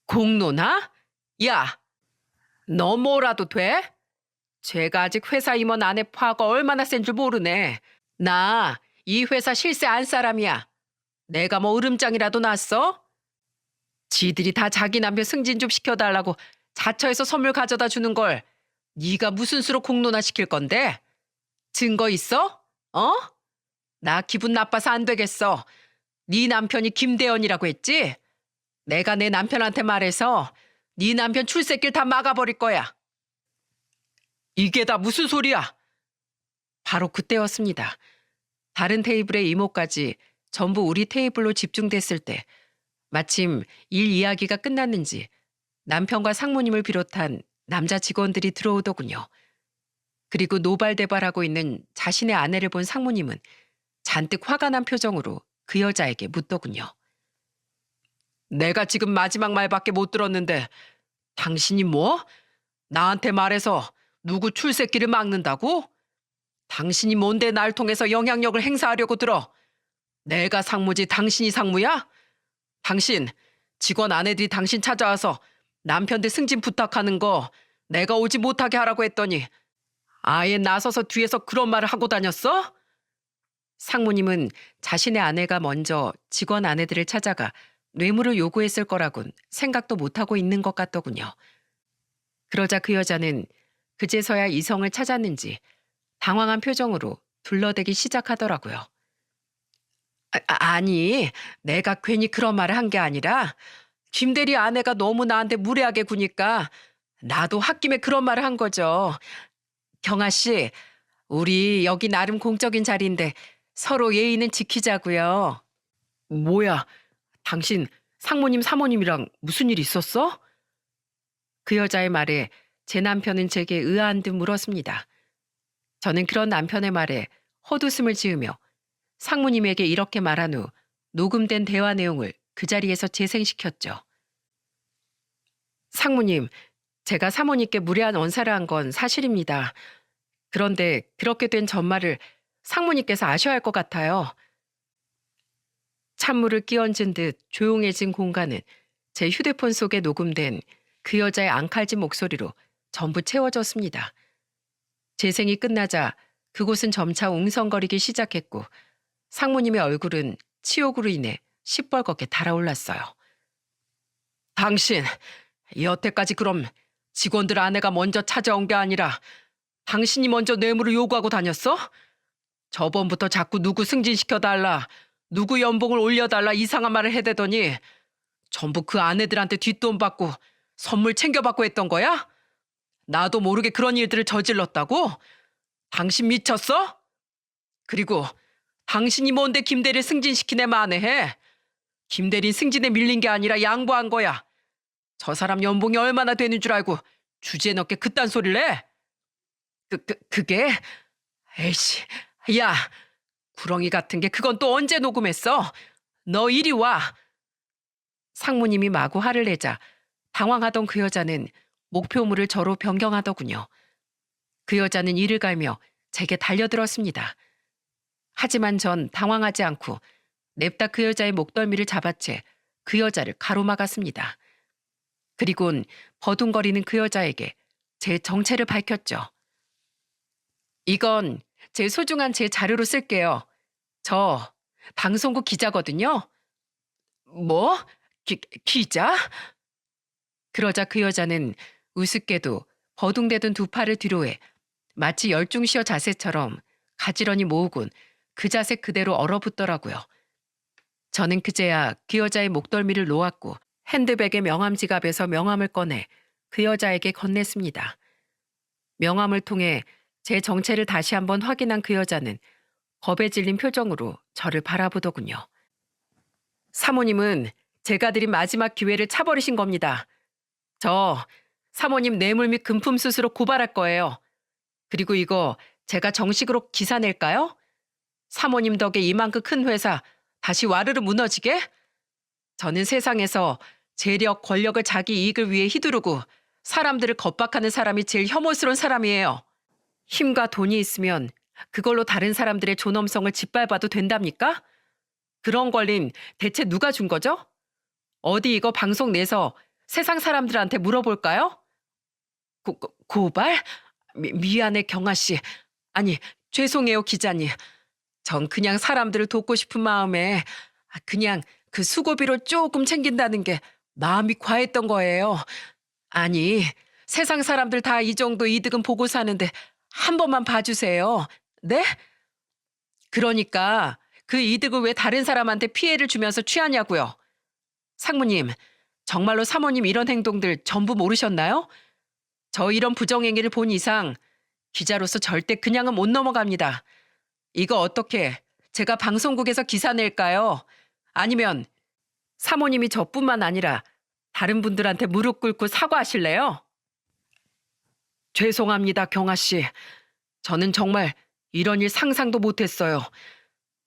공론화? 야, 너 뭐라도 돼? 제가 아직 회사 임원 아내 파가 얼마나 센 줄 모르네. 나 이 회사 실세 안 사람이야. 내가 뭐 으름장이라도 났어? 지들이 다 자기 남편 승진 좀 시켜달라고 자처해서 선물 가져다 주는 걸 네가 무슨 수로 공론화 시킬 건데? 증거 있어? 어? 나 기분 나빠서 안 되겠어. 네 남편이 김대현이라고 했지? 내가 내 남편한테 말해서 네 남편 출세길 다 막아버릴 거야. 이게 다 무슨 소리야? 바로 그때였습니다. 다른 테이블의 이모까지 전부 우리 테이블로 집중됐을 때 마침 일 이야기가 끝났는지 남편과 상무님을 비롯한 남자 직원들이 들어오더군요. 그리고 노발대발하고 있는 자신의 아내를 본 상무님은 잔뜩 화가 난 표정으로 그 여자에게 묻더군요. 내가 지금 마지막 말밖에 못 들었는데 당신이 뭐? 나한테 말해서 누구 출세길을 막는다고? 당신이 뭔데 날 통해서 영향력을 행사하려고 들어? 내가 상무지 당신이 상무야? 당신 직원 아내들이 당신 찾아와서 남편들 승진 부탁하는 거 내가 오지 못하게 하라고 했더니 아예 나서서 뒤에서 그런 말을 하고 다녔어? 상무님은 자신의 아내가 먼저 직원 아내들을 찾아가 뇌물을 요구했을 거라곤 생각도 못하고 있는 것 같더군요. 그러자 그 여자는 그제서야 이성을 찾았는지 당황한 표정으로 둘러대기 시작하더라고요. 아니, 내가 괜히 그런 말을 한 게 아니라 김대리 아내가 너무 나한테 무례하게 구니까 나도 홧김에 그런 말을 한 거죠. 경아 씨, 우리 여기 나름 공적인 자리인데 서로 예의는 지키자고요. 뭐야, 당신 상무님 사모님이랑 무슨 일 있었어? 그 여자의 말에 제 남편은 제게 의아한 듯 물었습니다. 저는 그런 남편의 말에 헛웃음을 지으며 상무님에게 이렇게 말한 후 녹음된 대화 내용을 그 자리에서 재생시켰죠. 상무님, 제가 사모님께 무례한 언사를 한 건 사실입니다. 그런데 그렇게 된 전말을 상무님께서 아셔야 할 것 같아요. 찬물을 끼얹은 듯 조용해진 공간은 제 휴대폰 속에 녹음된 그 여자의 앙칼진 목소리로 전부 채워졌습니다. 재생이 끝나자 그곳은 점차 웅성거리기 시작했고 상무님의 얼굴은 치욕으로 인해 시뻘겋게 달아올랐어요. 당신, 여태까지 그럼 직원들 아내가 먼저 찾아온 게 아니라 당신이 먼저 뇌물을 요구하고 다녔어? 저번부터 자꾸 누구 승진시켜달라, 누구 연봉을 올려달라 이상한 말을 해대더니 전부 그 아내들한테 뒷돈 받고 선물 챙겨받고 했던 거야? 나도 모르게 그런 일들을 저질렀다고? 당신 미쳤어? 그리고 당신이 뭔데 김대리를 승진시키네 만회해? 김대리 승진에 밀린 게 아니라 양보한 거야. 저 사람 연봉이 얼마나 되는 줄 알고 주제에 넣게 그딴 소리를 해? 그게? 에이씨, 야, 구렁이 같은 게 그건 또 언제 녹음했어? 너 이리 와. 상무님이 마구 화를 내자 당황하던 그 여자는 목표물을 저로 변경하더군요. 그 여자는 이를 갈며 제게 달려들었습니다. 하지만 전 당황하지 않고 냅다 그 여자의 목덜미를 잡아채 그 여자를 가로막았습니다. 그리곤 버둥거리는 그 여자에게 제 정체를 밝혔죠. 이건 제 소중한 제 자료로 쓸게요. 저 방송국 기자거든요. 뭐? 기자? 그러자 그 여자는 우습게도 버둥대던 두 팔을 뒤로해 마치 열중시어 자세처럼 가지런히 모으곤 그 자세 그대로 얼어붙더라고요. 저는 그제야 그 여자의 목덜미를 놓았고 핸드백의 명함 지갑에서 명함을 꺼내 그 여자에게 건넸습니다. 명함을 통해 제 정체를 다시 한번 확인한 그 여자는 겁에 질린 표정으로 저를 바라보더군요. 사모님은 제가 드린 마지막 기회를 차버리신 겁니다. 저 사모님 뇌물 및 금품 수수로 고발할 거예요. 그리고 이거 제가 정식으로 기사 낼까요? 사모님 덕에 이만큼 큰 회사 다시 와르르 무너지게? 저는 세상에서 재력, 권력을 자기 이익을 위해 휘두르고 사람들을 겁박하는 사람이 제일 혐오스러운 사람이에요. 힘과 돈이 있으면 그걸로 다른 사람들의 존엄성을 짓밟아도 된답니까? 그런 권리는 대체 누가 준 거죠? 어디 이거 방송 내서 세상 사람들한테 물어볼까요? 고발? 미안해 경아 씨. 아니 죄송해요 기자님. 전 그냥 사람들을 돕고 싶은 마음에 그냥 그 수고비로 조금 챙긴다는 게 마음이 과했던 거예요. 아니, 세상 사람들 다 이 정도 이득은 보고 사는데 한 번만 봐주세요. 네? 그러니까 그 이득을 왜 다른 사람한테 피해를 주면서 취하냐고요. 상무님, 정말로 사모님 이런 행동들 전부 모르셨나요? 저 이런 부정행위를 본 이상 기자로서 절대 그냥은 못 넘어갑니다. 이거 어떻게 제가 방송국에서 기사 낼까요? 아니면 사모님이 저뿐만 아니라 다른 분들한테 무릎 꿇고 사과하실래요? 죄송합니다, 경아 씨. 저는 정말 이런 일 상상도 못했어요.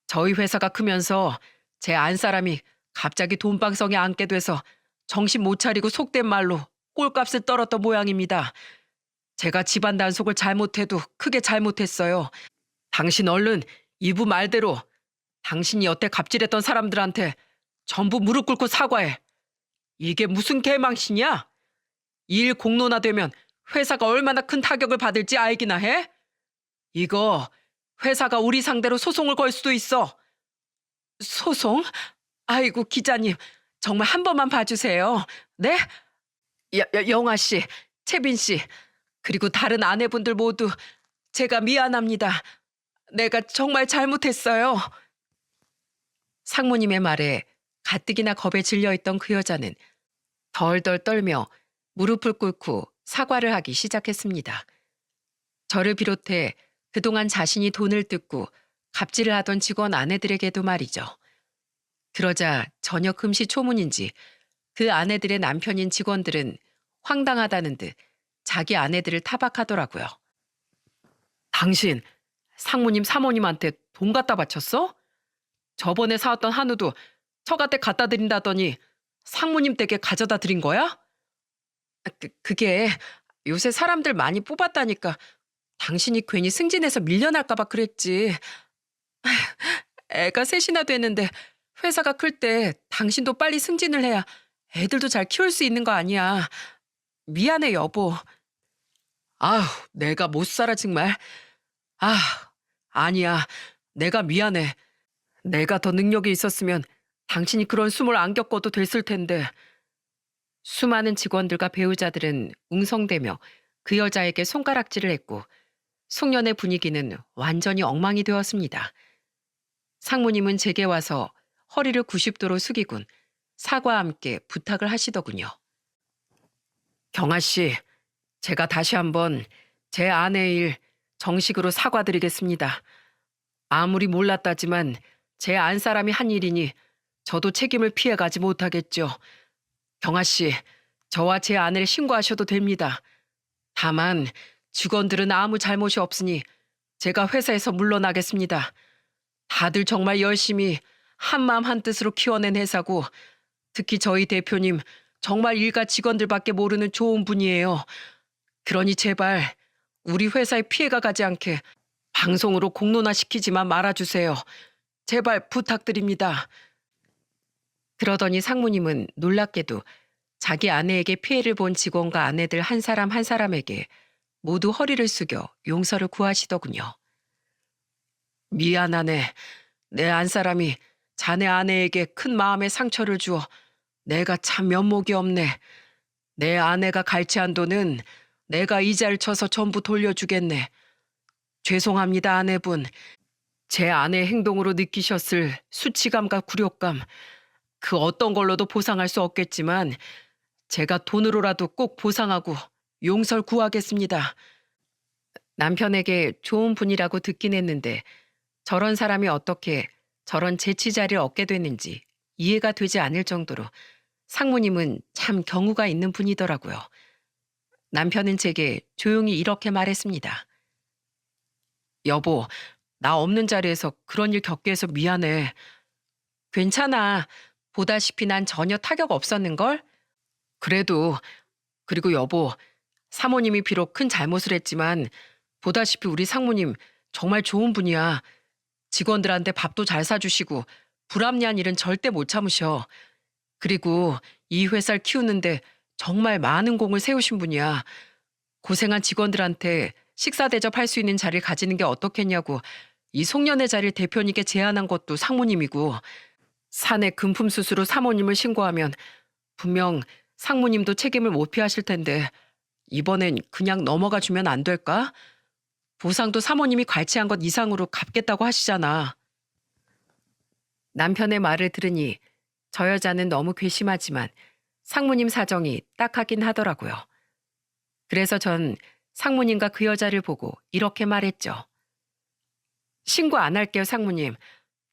저희 회사가 크면서 제 안사람이 갑자기 돈방석에 앉게 돼서 정신 못 차리고 속된 말로 꼴값을 떨었던 모양입니다. 제가 집안 단속을 잘못해도 크게 잘못했어요. 당신 얼른 이부 말대로 당신이 여태 갑질했던 사람들한테 전부 무릎 꿇고 사과해. 이게 무슨 개망신이야? 이 일 공론화되면 회사가 얼마나 큰 타격을 받을지 알기나 해? 이거 회사가 우리 상대로 소송을 걸 수도 있어. 소송? 아이고 기자님, 정말 한 번만 봐주세요. 네? 영아 씨, 채빈 씨, 그리고 다른 아내분들 모두 제가 미안합니다. 내가 정말 잘못했어요. 상무님의 말에 가뜩이나 겁에 질려있던 그 여자는 덜덜 떨며 무릎을 꿇고 사과를 하기 시작했습니다. 저를 비롯해 그동안 자신이 돈을 뜯고 갑질을 하던 직원 아내들에게도 말이죠. 그러자 저녁 금시초문인지 그 아내들의 남편인 직원들은 황당하다는 듯 자기 아내들을 타박하더라고요. 당신 상무님 사모님한테 돈 갖다 바쳤어? 저번에 사왔던 한우도 처갓댁 갖다 드린다더니 상무님 댁에 가져다 드린 거야? 그게 요새 사람들 많이 뽑았다니까 당신이 괜히 승진해서 밀려날까 봐 그랬지. 애가 셋이나 되는데 회사가 클 때 당신도 빨리 승진을 해야 애들도 잘 키울 수 있는 거 아니야. 미안해 여보. 아휴 내가 못 살아 정말. 아 아니야 내가 미안해. 내가 더 능력이 있었으면 당신이 그런 숨을 안 겪어도 됐을 텐데. 수많은 직원들과 배우자들은 웅성대며 그 여자에게 손가락질을 했고 송년회 분위기는 완전히 엉망이 되었습니다. 상무님은 제게 와서 허리를 90도로 숙이곤 사과와 함께 부탁을 하시더군요. 경아 씨, 제가 다시 한번 제 아내의 일 정식으로 사과드리겠습니다. 아무리 몰랐다지만 제 안사람이 한 일이니 저도 책임을 피해가지 못하겠죠. 경아 씨, 저와 제 아내를 신고하셔도 됩니다. 다만 직원들은 아무 잘못이 없으니 제가 회사에서 물러나겠습니다. 다들 정말 열심히 한마음 한뜻으로 키워낸 회사고 특히 저희 대표님 정말 일가 직원들밖에 모르는 좋은 분이에요. 그러니 제발 우리 회사에 피해가 가지 않게 방송으로 공론화시키지만 말아주세요. 제발 부탁드립니다. 그러더니 상무님은 놀랍게도 자기 아내에게 피해를 본 직원과 아내들 한 사람 한 사람에게 모두 허리를 숙여 용서를 구하시더군요. 미안하네. 내 안사람이 자네 아내에게 큰 마음의 상처를 주어 내가 참 면목이 없네. 내 아내가 갈취한 돈은 내가 이자를 쳐서 전부 돌려주겠네. 죄송합니다 아내분. 제 아내 행동으로 느끼셨을 수치감과 굴욕감 그 어떤 걸로도 보상할 수 없겠지만 제가 돈으로라도 꼭 보상하고 용서를 구하겠습니다. 남편에게 좋은 분이라고 듣긴 했는데 저런 사람이 어떻게 저런 재치 자리를 얻게 됐는지 이해가 되지 않을 정도로 상무님은 참 경우가 있는 분이더라고요. 남편은 제게 조용히 이렇게 말했습니다. 여보, 나 없는 자리에서 그런 일 겪게 해서 미안해. 괜찮아. 보다시피 난 전혀 타격 없었는걸? 그리고 여보, 사모님이 비록 큰 잘못을 했지만 보다시피 우리 상무님 정말 좋은 분이야. 직원들한테 밥도 잘 사주시고 불합리한 일은 절대 못 참으셔. 그리고 이 회사를 키우는데 정말 많은 공을 세우신 분이야. 고생한 직원들한테 식사 대접할 수 있는 자리를 가지는 게 어떻겠냐고 이 송년회 자리를 대표님께 제안한 것도 상무님이고 사내 금품 수수로 사모님을 신고하면 분명 상무님도 책임을 못 피하실 텐데 이번엔 그냥 넘어가 주면 안 될까? 보상도 사모님이 갈취한 것 이상으로 갚겠다고 하시잖아. 남편의 말을 들으니 저 여자는 너무 괘씸하지만 상무님 사정이 딱하긴 하더라고요. 그래서 전 상무님과 그 여자를 보고 이렇게 말했죠. 신고 안 할게요, 상무님.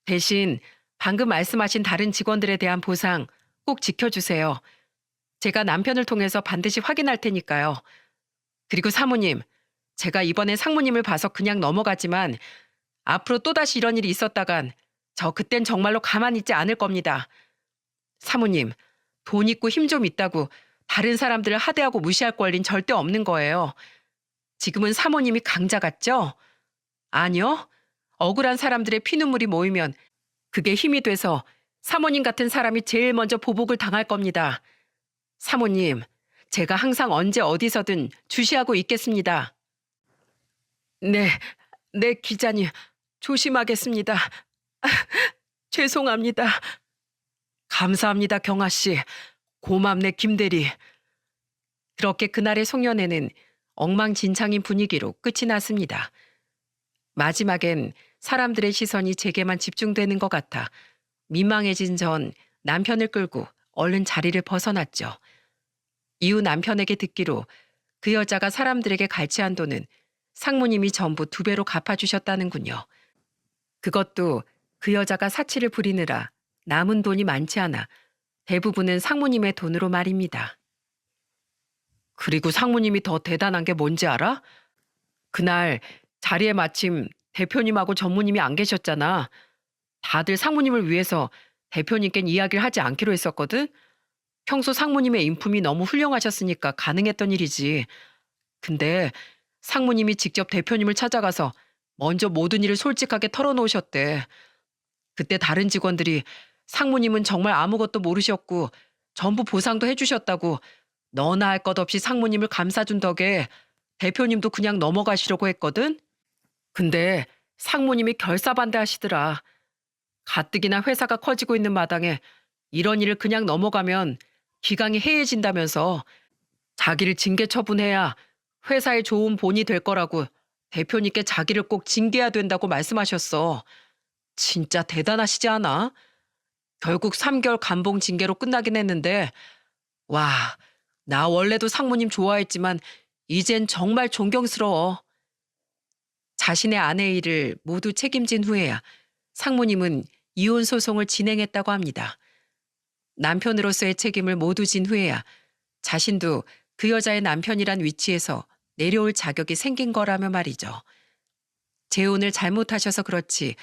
대신 방금 말씀하신 다른 직원들에 대한 보상 꼭 지켜주세요. 제가 남편을 통해서 반드시 확인할 테니까요. 그리고 사모님, 제가 이번에 상무님을 봐서 그냥 넘어가지만 앞으로 또다시 이런 일이 있었다간 저 그땐 정말로 가만히 있지 않을 겁니다. 사모님, 돈 있고 힘 좀 있다고 다른 사람들을 하대하고 무시할 권리는 절대 없는 거예요. 지금은 사모님이 강자 같죠? 아니요. 억울한 사람들의 피눈물이 모이면 그게 힘이 돼서 사모님 같은 사람이 제일 먼저 보복을 당할 겁니다. 사모님, 제가 항상 언제 어디서든 주시하고 있겠습니다. 네, 네, 기자님. 조심하겠습니다. 죄송합니다. 감사합니다, 경아 씨. 고맙네, 김대리. 그렇게 그날의 송년회는 엉망진창인 분위기로 끝이 났습니다. 마지막엔 사람들의 시선이 제게만 집중되는 것 같아 민망해진 전 남편을 끌고 얼른 자리를 벗어났죠. 이후 남편에게 듣기로 그 여자가 사람들에게 갈취한 돈은 상무님이 전부 2배로 갚아주셨다는군요. 그것도 그 여자가 사치를 부리느라 남은 돈이 많지 않아 대부분은 상무님의 돈으로 말입니다. 그리고 상무님이 더 대단한 게 뭔지 알아? 그날 자리에 마침 대표님하고 전무님이 안 계셨잖아. 다들 상무님을 위해서 대표님께는 이야기를 하지 않기로 했었거든. 평소 상무님의 인품이 너무 훌륭하셨으니까 가능했던 일이지. 근데 상무님이 직접 대표님을 찾아가서 먼저 모든 일을 솔직하게 털어놓으셨대. 그때 다른 직원들이 상무님은 정말 아무것도 모르셨고 전부 보상도 해주셨다고 너나 할 것 없이 상무님을 감싸준 덕에 대표님도 그냥 넘어가시려고 했거든. 근데 상무님이 결사반대하시더라. 가뜩이나 회사가 커지고 있는 마당에 이런 일을 그냥 넘어가면 기강이 해해진다면서 자기를 징계 처분해야 회사에 좋은 본이 될 거라고 대표님께 자기를 꼭 징계해야 된다고 말씀하셨어. 진짜 대단하시지 않아? 결국 3개월 감봉 징계로 끝나긴 했는데 와, 나 원래도 상무님 좋아했지만 이젠 정말 존경스러워. 자신의 아내의 일을 모두 책임진 후에야 상무님은 이혼 소송을 진행했다고 합니다. 남편으로서의 책임을 모두 진 후에야 자신도 그 여자의 남편이란 위치에서 내려올 자격이 생긴 거라며 말이죠. 재혼을 잘못하셔서 그렇지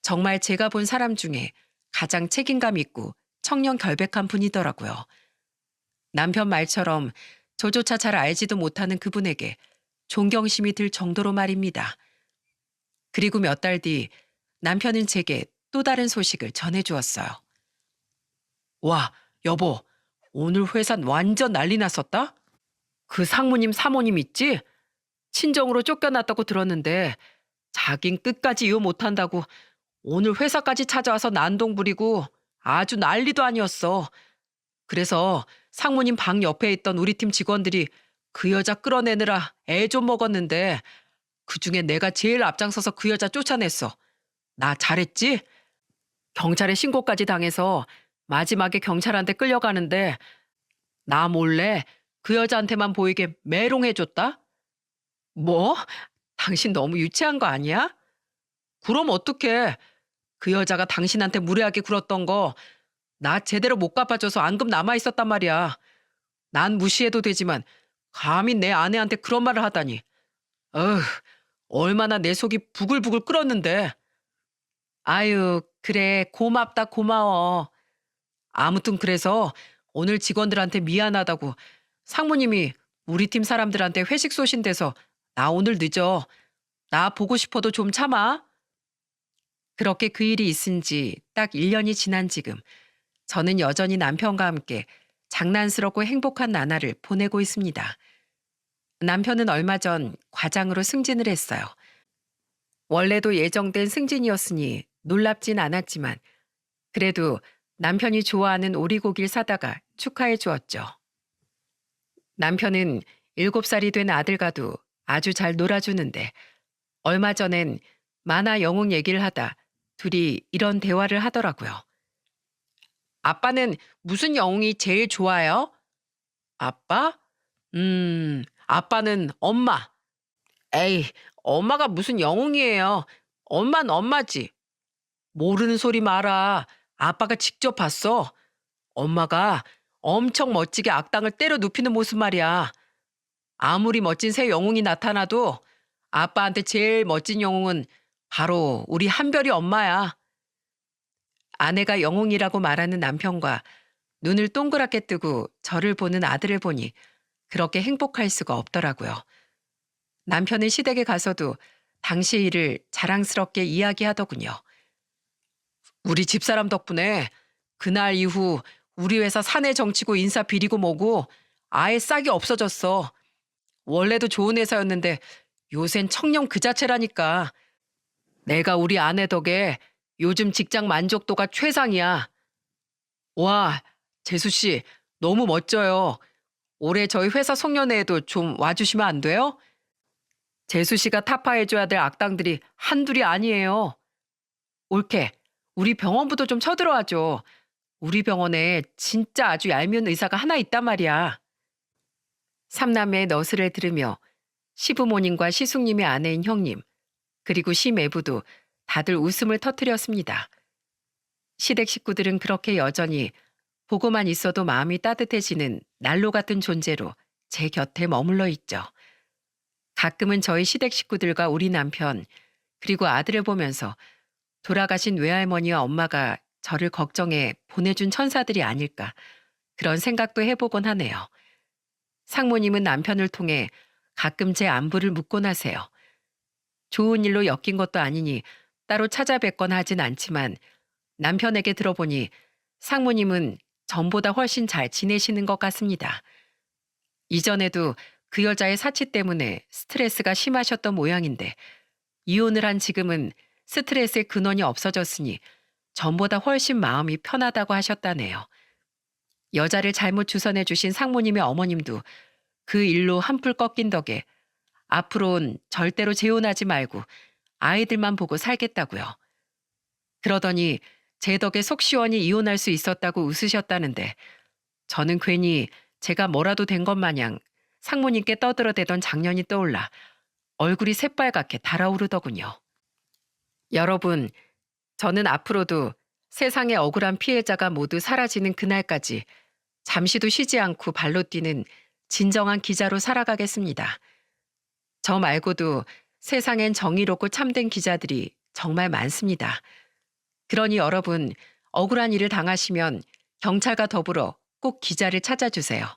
정말 제가 본 사람 중에 가장 책임감 있고 청렴 결백한 분이더라고요. 남편 말처럼 저조차 잘 알지도 못하는 그분에게 존경심이 들 정도로 말입니다. 그리고 몇 달 뒤 남편은 제게 또 다른 소식을 전해주었어요. 와, 여보, 오늘 회사는 완전 난리 났었다? 그 상무님 사모님 있지? 친정으로 쫓겨났다고 들었는데 자긴 끝까지 이혼 못한다고 오늘 회사까지 찾아와서 난동 부리고 아주 난리도 아니었어. 그래서 상무님 방 옆에 있던 우리 팀 직원들이 그 여자 끌어내느라 애 좀 먹었는데 그중에 내가 제일 앞장서서 그 여자 쫓아냈어. 나 잘했지? 경찰에 신고까지 당해서 마지막에 경찰한테 끌려가는데 나 몰래 그 여자한테만 보이게 메롱해줬다? 뭐? 당신 너무 유치한 거 아니야? 그럼 어떡해. 그 여자가 당신한테 무례하게 굴었던 거 나 제대로 못 갚아줘서 앙금 남아있었단 말이야. 난 무시해도 되지만 감히 내 아내한테 그런 말을 하다니. 어휴, 얼마나 내 속이 부글부글 끓었는데. 아유, 그래, 고맙다, 고마워. 아무튼 그래서 오늘 직원들한테 미안하다고 상무님이 우리 팀 사람들한테 회식 쏘신대서 나 오늘 늦어. 나 보고 싶어도 좀 참아. 그렇게 그 일이 있은 지 딱 1년이 지난 지금 저는 여전히 남편과 함께 장난스럽고 행복한 나날을 보내고 있습니다. 남편은 얼마 전 과장으로 승진을 했어요. 원래도 예정된 승진이었으니 놀랍진 않았지만 그래도 남편이 좋아하는 오리고기를 사다가 축하해 주었죠. 남편은 7살이 된 아들과도 아주 잘 놀아주는데 얼마 전엔 만화 영웅 얘기를 하다 둘이 이런 대화를 하더라고요. 아빠는 무슨 영웅이 제일 좋아요? 아빠? 아빠는 엄마. 에이, 엄마가 무슨 영웅이에요. 엄만 엄마지. 모르는 소리 마라. 아빠가 직접 봤어. 엄마가 엄청 멋지게 악당을 때려 눕히는 모습 말이야. 아무리 멋진 새 영웅이 나타나도 아빠한테 제일 멋진 영웅은 바로 우리 한별이 엄마야. 아내가 영웅이라고 말하는 남편과 눈을 동그랗게 뜨고 저를 보는 아들을 보니 그렇게 행복할 수가 없더라고요. 남편은 시댁에 가서도 당시 일을 자랑스럽게 이야기하더군요. 우리 집사람 덕분에 그날 이후 우리 회사 사내 정치고 인사 비리고 뭐고 아예 싹이 없어졌어. 원래도 좋은 회사였는데 요샌 청렴 그 자체라니까. 내가 우리 아내 덕에 요즘 직장 만족도가 최상이야. 와, 재수 씨, 너무 멋져요. 올해 저희 회사 송년회에도 좀 와주시면 안 돼요? 재수 씨가 타파해줘야 될 악당들이 한둘이 아니에요. 옳게, 우리 병원부도 좀 쳐들어와줘. 우리 병원에 진짜 아주 얄미운 의사가 하나 있단 말이야. 삼남매의 너스를 들으며 시부모님과 시숙님의 아내인 형님, 그리고 시매부도 다들 웃음을 터뜨렸습니다. 시댁 식구들은 그렇게 여전히 보고만 있어도 마음이 따뜻해지는 난로 같은 존재로 제 곁에 머물러 있죠. 가끔은 저희 시댁 식구들과 우리 남편, 그리고 아들을 보면서 돌아가신 외할머니와 엄마가 저를 걱정해 보내준 천사들이 아닐까 그런 생각도 해보곤 하네요. 상무님은 남편을 통해 가끔 제 안부를 묻곤 하세요. 좋은 일로 엮인 것도 아니니 따로 찾아뵙거나 하진 않지만 남편에게 들어보니 상무님은 전보다 훨씬 잘 지내시는 것 같습니다. 이전에도 그 여자의 사치 때문에 스트레스가 심하셨던 모양인데 이혼을 한 지금은 스트레스의 근원이 없어졌으니 전보다 훨씬 마음이 편하다고 하셨다네요. 여자를 잘못 주선해 주신 상무님의 어머님도 그 일로 한풀 꺾인 덕에 앞으로는 절대로 재혼하지 말고 아이들만 보고 살겠다고요. 그러더니 제 덕에 속 시원히 이혼할 수 있었다고 웃으셨다는데 저는 괜히 제가 뭐라도 된 것 마냥 상무님께 떠들어대던 장년이 떠올라 얼굴이 새빨갛게 달아오르더군요. 여러분, 저는 앞으로도 세상의 억울한 피해자가 모두 사라지는 그날까지 잠시도 쉬지 않고 발로 뛰는 진정한 기자로 살아가겠습니다. 저 말고도 세상엔 정의롭고 참된 기자들이 정말 많습니다. 그러니 여러분, 억울한 일을 당하시면 경찰과 더불어 꼭 기자를 찾아주세요.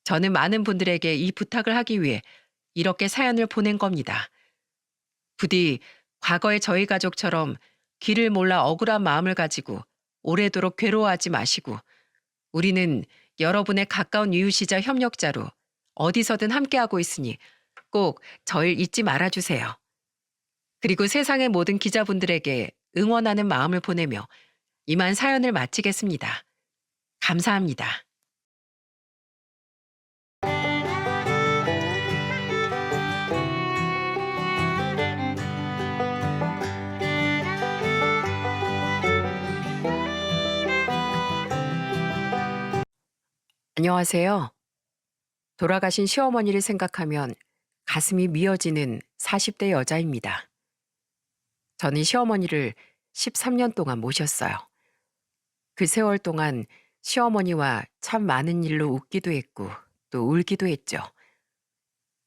저는 많은 분들에게 이 부탁을 하기 위해 이렇게 사연을 보낸 겁니다. 부디 과거의 저희 가족처럼 길을 몰라 억울한 마음을 가지고 오래도록 괴로워하지 마시고 우리는 여러분의 가까운 이웃이자 협력자로 어디서든 함께하고 있으니 꼭 저를 잊지 말아주세요. 그리고 세상의 모든 기자분들에게 응원하는 마음을 보내며 이만 사연을 마치겠습니다. 감사합니다. 안녕하세요. 돌아가신 시어머니를 생각하면 가슴이 미어지는 40대 여자입니다. 저는 시어머니를 13년 동안 모셨어요. 그 세월 동안 시어머니와 참 많은 일로 웃기도 했고 또 울기도 했죠.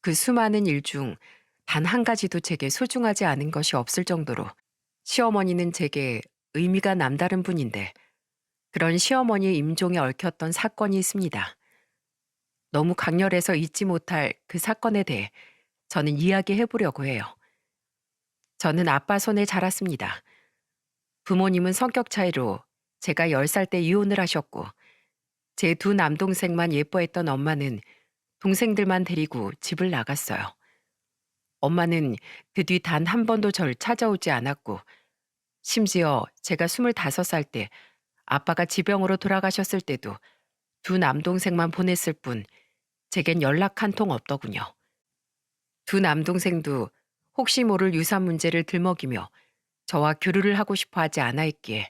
그 수많은 일 중 단 한 가지도 제게 소중하지 않은 것이 없을 정도로 시어머니는 제게 의미가 남다른 분인데 그런 시어머니의 임종에 얽혔던 사건이 있습니다. 너무 강렬해서 잊지 못할 그 사건에 대해 저는 이야기해 보려고 해요. 저는 아빠 손에 자랐습니다. 부모님은 성격 차이로 제가 10살 때 이혼을 하셨고 제 두 남동생만 예뻐했던 엄마는 동생들만 데리고 집을 나갔어요. 엄마는 그 뒤 단 한 번도 절 찾아오지 않았고 심지어 제가 25살 때 아빠가 지병으로 돌아가셨을 때도 두 남동생만 보냈을 뿐 제겐 연락 한 통 없더군요. 두 남동생도 혹시 모를 유산 문제를 들먹이며 저와 교류를 하고 싶어 하지 않아 했기에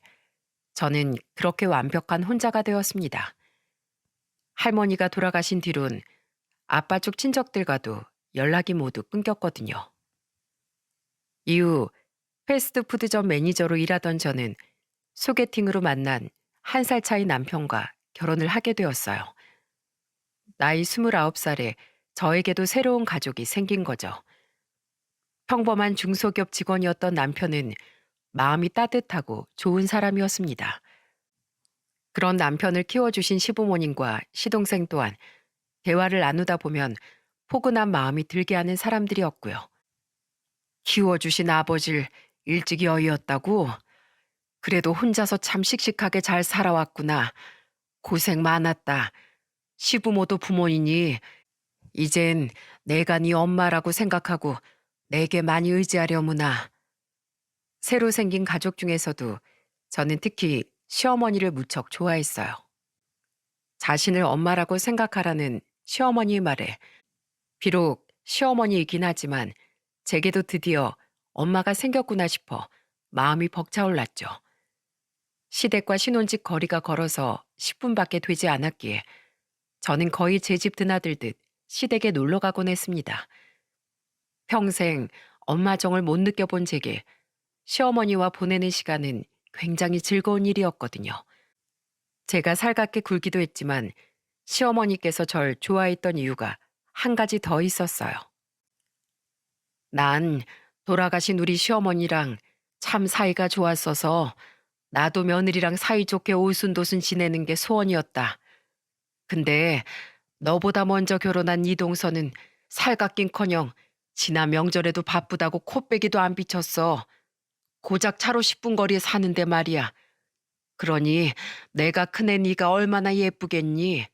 저는 그렇게 완벽한 혼자가 되었습니다. 할머니가 돌아가신 뒤론 아빠 쪽 친척들과도 연락이 모두 끊겼거든요. 이후 패스트푸드점 매니저로 일하던 저는 소개팅으로 만난 1살 차이 남편과 결혼을 하게 되었어요. 나이 29살에 저에게도 새로운 가족이 생긴 거죠. 평범한 중소기업 직원이었던 남편은 마음이 따뜻하고 좋은 사람이었습니다. 그런 남편을 키워주신 시부모님과 시동생 또한 대화를 나누다 보면 포근한 마음이 들게 하는 사람들이었고요. 키워주신 아버지를 일찍 여의었다고? 그래도 혼자서 참 씩씩하게 잘 살아왔구나. 고생 많았다. 시부모도 부모이니 이젠 내가 네 엄마라고 생각하고 내게 많이 의지하려무나. 새로 생긴 가족 중에서도 저는 특히 시어머니를 무척 좋아했어요. 자신을 엄마라고 생각하라는 시어머니의 말에 비록 시어머니이긴 하지만 제게도 드디어 엄마가 생겼구나 싶어 마음이 벅차올랐죠. 시댁과 신혼집 거리가 걸어서 10분밖에 되지 않았기에 저는 거의 제 집 드나들듯 시댁에 놀러 가곤 했습니다. 평생 엄마 정을 못 느껴본 제게 시어머니와 보내는 시간은 굉장히 즐거운 일이었거든요. 제가 살갑게 굴기도 했지만 시어머니께서 절 좋아했던 이유가 한 가지 더 있었어요. 난 돌아가신 우리 시어머니랑 참 사이가 좋았어서 나도 며느리랑 사이좋게 오순도순 지내는 게 소원이었다. 근데 너보다 먼저 결혼한 이동서는 살갑긴커녕 지난 명절에도 바쁘다고 코빼기도 안 비쳤어. 고작 차로 10분 거리에 사는데 말이야. 그러니 내가 큰애 네가 얼마나 예쁘겠니?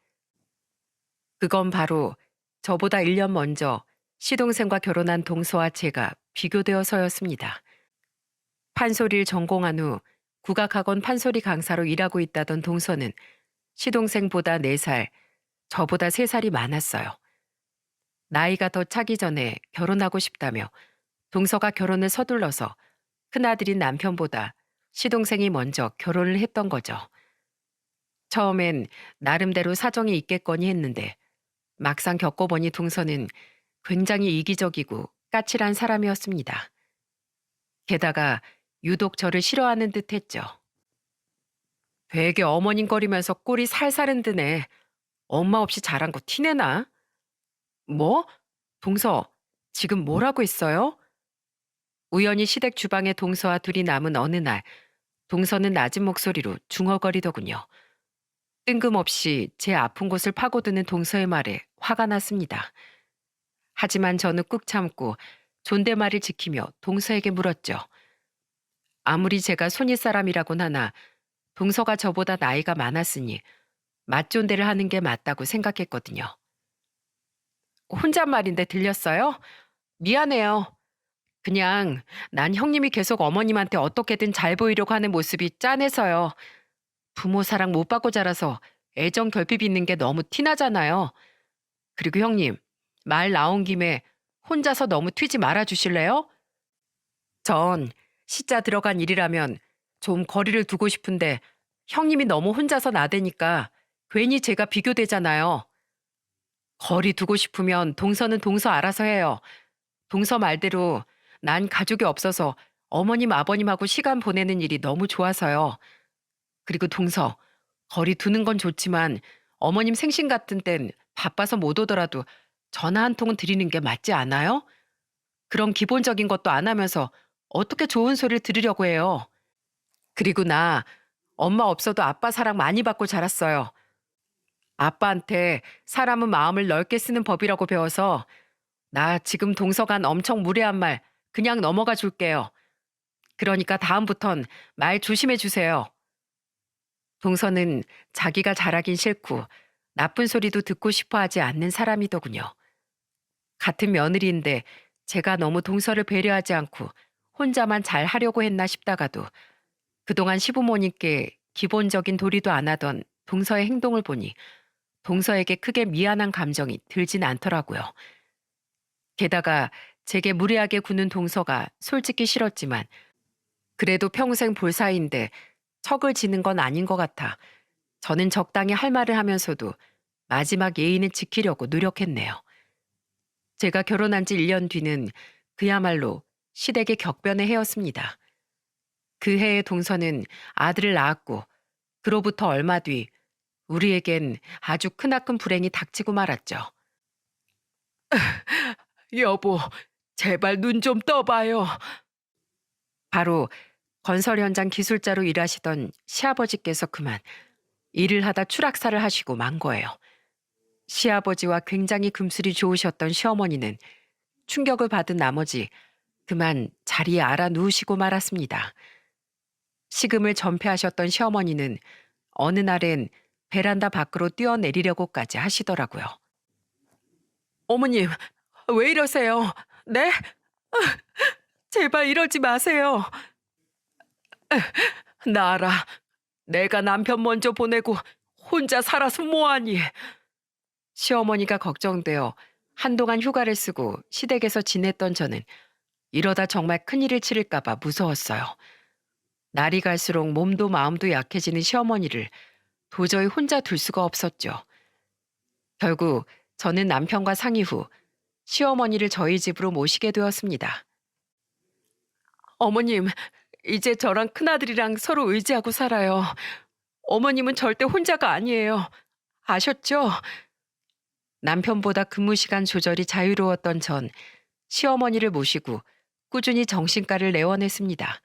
그건 바로 저보다 1년 먼저 시동생과 결혼한 동서와 제가 비교되어서였습니다. 판소리를 전공한 후 국악학원 판소리 강사로 일하고 있다던 동서는 시동생보다 4살, 저보다 3살이 많았어요. 나이가 더 차기 전에 결혼하고 싶다며 동서가 결혼을 서둘러서 큰아들인 남편보다 시동생이 먼저 결혼을 했던 거죠. 처음엔 나름대로 사정이 있겠거니 했는데 막상 겪어보니 동서는 굉장히 이기적이고 까칠한 사람이었습니다. 게다가 유독 저를 싫어하는 듯 했죠. 되게 어머님거리면서 꼴이 살살 흔드네. 엄마 없이 자란 거 티내나? 뭐? 동서, 지금 뭐라고 했어요? 우연히 시댁 주방에 동서와 둘이 남은 어느 날, 동서는 낮은 목소리로 중얼거리더군요. 뜬금없이 제 아픈 곳을 파고드는 동서의 말에 화가 났습니다. 하지만 저는 꾹 참고 존댓말을 지키며 동서에게 물었죠. 아무리 제가 손윗사람이라곤 하나 동서가 저보다 나이가 많았으니 맞존대를 하는 게 맞다고 생각했거든요. 혼잣말인데 들렸어요? 미안해요. 그냥 난 형님이 계속 어머님한테 어떻게든 잘 보이려고 하는 모습이 짠해서요. 부모 사랑 못 받고 자라서 애정 결핍 있는 게 너무 티나잖아요. 그리고 형님, 말 나온 김에 혼자서 너무 튀지 말아 주실래요? 전 시자 들어간 일이라면 좀 거리를 두고 싶은데 형님이 너무 혼자서 나대니까 괜히 제가 비교되잖아요. 거리 두고 싶으면 동서는 동서 알아서 해요. 동서 말대로 난 가족이 없어서 어머님 아버님하고 시간 보내는 일이 너무 좋아서요. 그리고 동서, 거리 두는 건 좋지만 어머님 생신 같은 땐 바빠서 못 오더라도 전화 한 통은 드리는 게 맞지 않아요? 그런 기본적인 것도 안 하면서 어떻게 좋은 소리를 들으려고 해요. 그리고 나 엄마 없어도 아빠 사랑 많이 받고 자랐어요. 아빠한테 사람은 마음을 넓게 쓰는 법이라고 배워서 나 지금 동서간 엄청 무례한 말 그냥 넘어가 줄게요. 그러니까 다음부턴 말 조심해 주세요. 동서는 자기가 잘하긴 싫고 나쁜 소리도 듣고 싶어 하지 않는 사람이더군요. 같은 며느리인데 제가 너무 동서를 배려하지 않고 혼자만 잘 하려고 했나 싶다가도 그동안 시부모님께 기본적인 도리도 안 하던 동서의 행동을 보니 동서에게 크게 미안한 감정이 들진 않더라고요. 게다가 제게 무례하게 구는 동서가 솔직히 싫었지만 그래도 평생 볼 사이인데 척을 지는 건 아닌 것 같아 저는 적당히 할 말을 하면서도 마지막 예의는 지키려고 노력했네요. 제가 결혼한 지 1년 뒤는 그야말로 시댁의 격변의 해였습니다. 그 해에 동서는 아들을 낳았고 그로부터 얼마 뒤 우리에겐 아주 크나큰 불행이 닥치고 말았죠. 여보, 제발 눈 좀 떠봐요. 바로 건설 현장 기술자로 일하시던 시아버지께서 그만 일을 하다 추락사를 하시고 만 거예요. 시아버지와 굉장히 금슬이 좋으셨던 시어머니는 충격을 받은 나머지 그만 자리에 알아 누우시고 말았습니다. 식음을 전폐하셨던 시어머니는 어느 날엔 베란다 밖으로 뛰어내리려고까지 하시더라고요. 어머님, 왜 이러세요? 네? 제발 이러지 마세요. 나 알아. 내가 남편 먼저 보내고 혼자 살아서 뭐하니? 시어머니가 걱정되어 한동안 휴가를 쓰고 시댁에서 지냈던 저는 이러다 정말 큰일을 치를까봐 무서웠어요. 날이 갈수록 몸도 마음도 약해지는 시어머니를 도저히 혼자 둘 수가 없었죠. 결국 저는 남편과 상의 후 시어머니를 저희 집으로 모시게 되었습니다. 어머님, 이제 저랑 큰아들이랑 서로 의지하고 살아요. 어머님은 절대 혼자가 아니에요. 아셨죠? 남편보다 근무 시간 조절이 자유로웠던 전 시어머니를 모시고 꾸준히 정신과를 내원했습니다.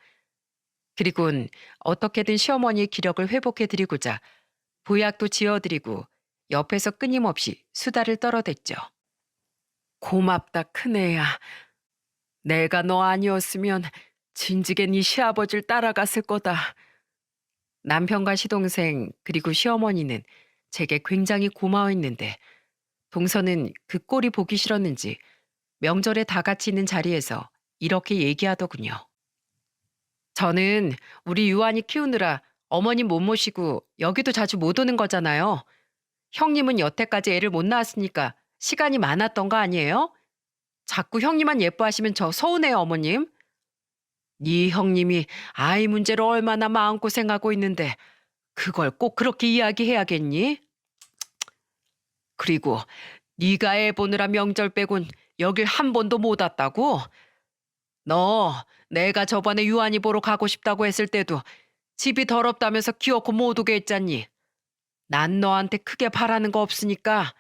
그리곤 어떻게든 시어머니의 기력을 회복해드리고자 보약도 지어드리고 옆에서 끊임없이 수다를 떨어댔죠. 고맙다 큰애야. 내가 너 아니었으면 진즉에 네 시아버지를 따라갔을 거다. 남편과 시동생 그리고 시어머니는 제게 굉장히 고마워했는데 동서는 그 꼴이 보기 싫었는지 명절에 다 같이 있는 자리에서 이렇게 얘기하더군요. 저는 우리 유한이 키우느라 어머님 못 모시고 여기도 자주 못 오는 거잖아요. 형님은 여태까지 애를 못 낳았으니까 시간이 많았던 거 아니에요? 자꾸 형님만 예뻐하시면 저 서운해요, 어머님. 네 형님이 아이 문제로 얼마나 마음고생하고 있는데 그걸 꼭 그렇게 이야기해야겠니? 그리고 네가 애 보느라 명절 빼곤 여길 한 번도 못 왔다고? 너 내가 저번에 유한이 보러 가고 싶다고 했을 때도 집이 더럽다면서 기어코 못 오게 했잖니. 난 너한테 크게 바라는 거 없으니까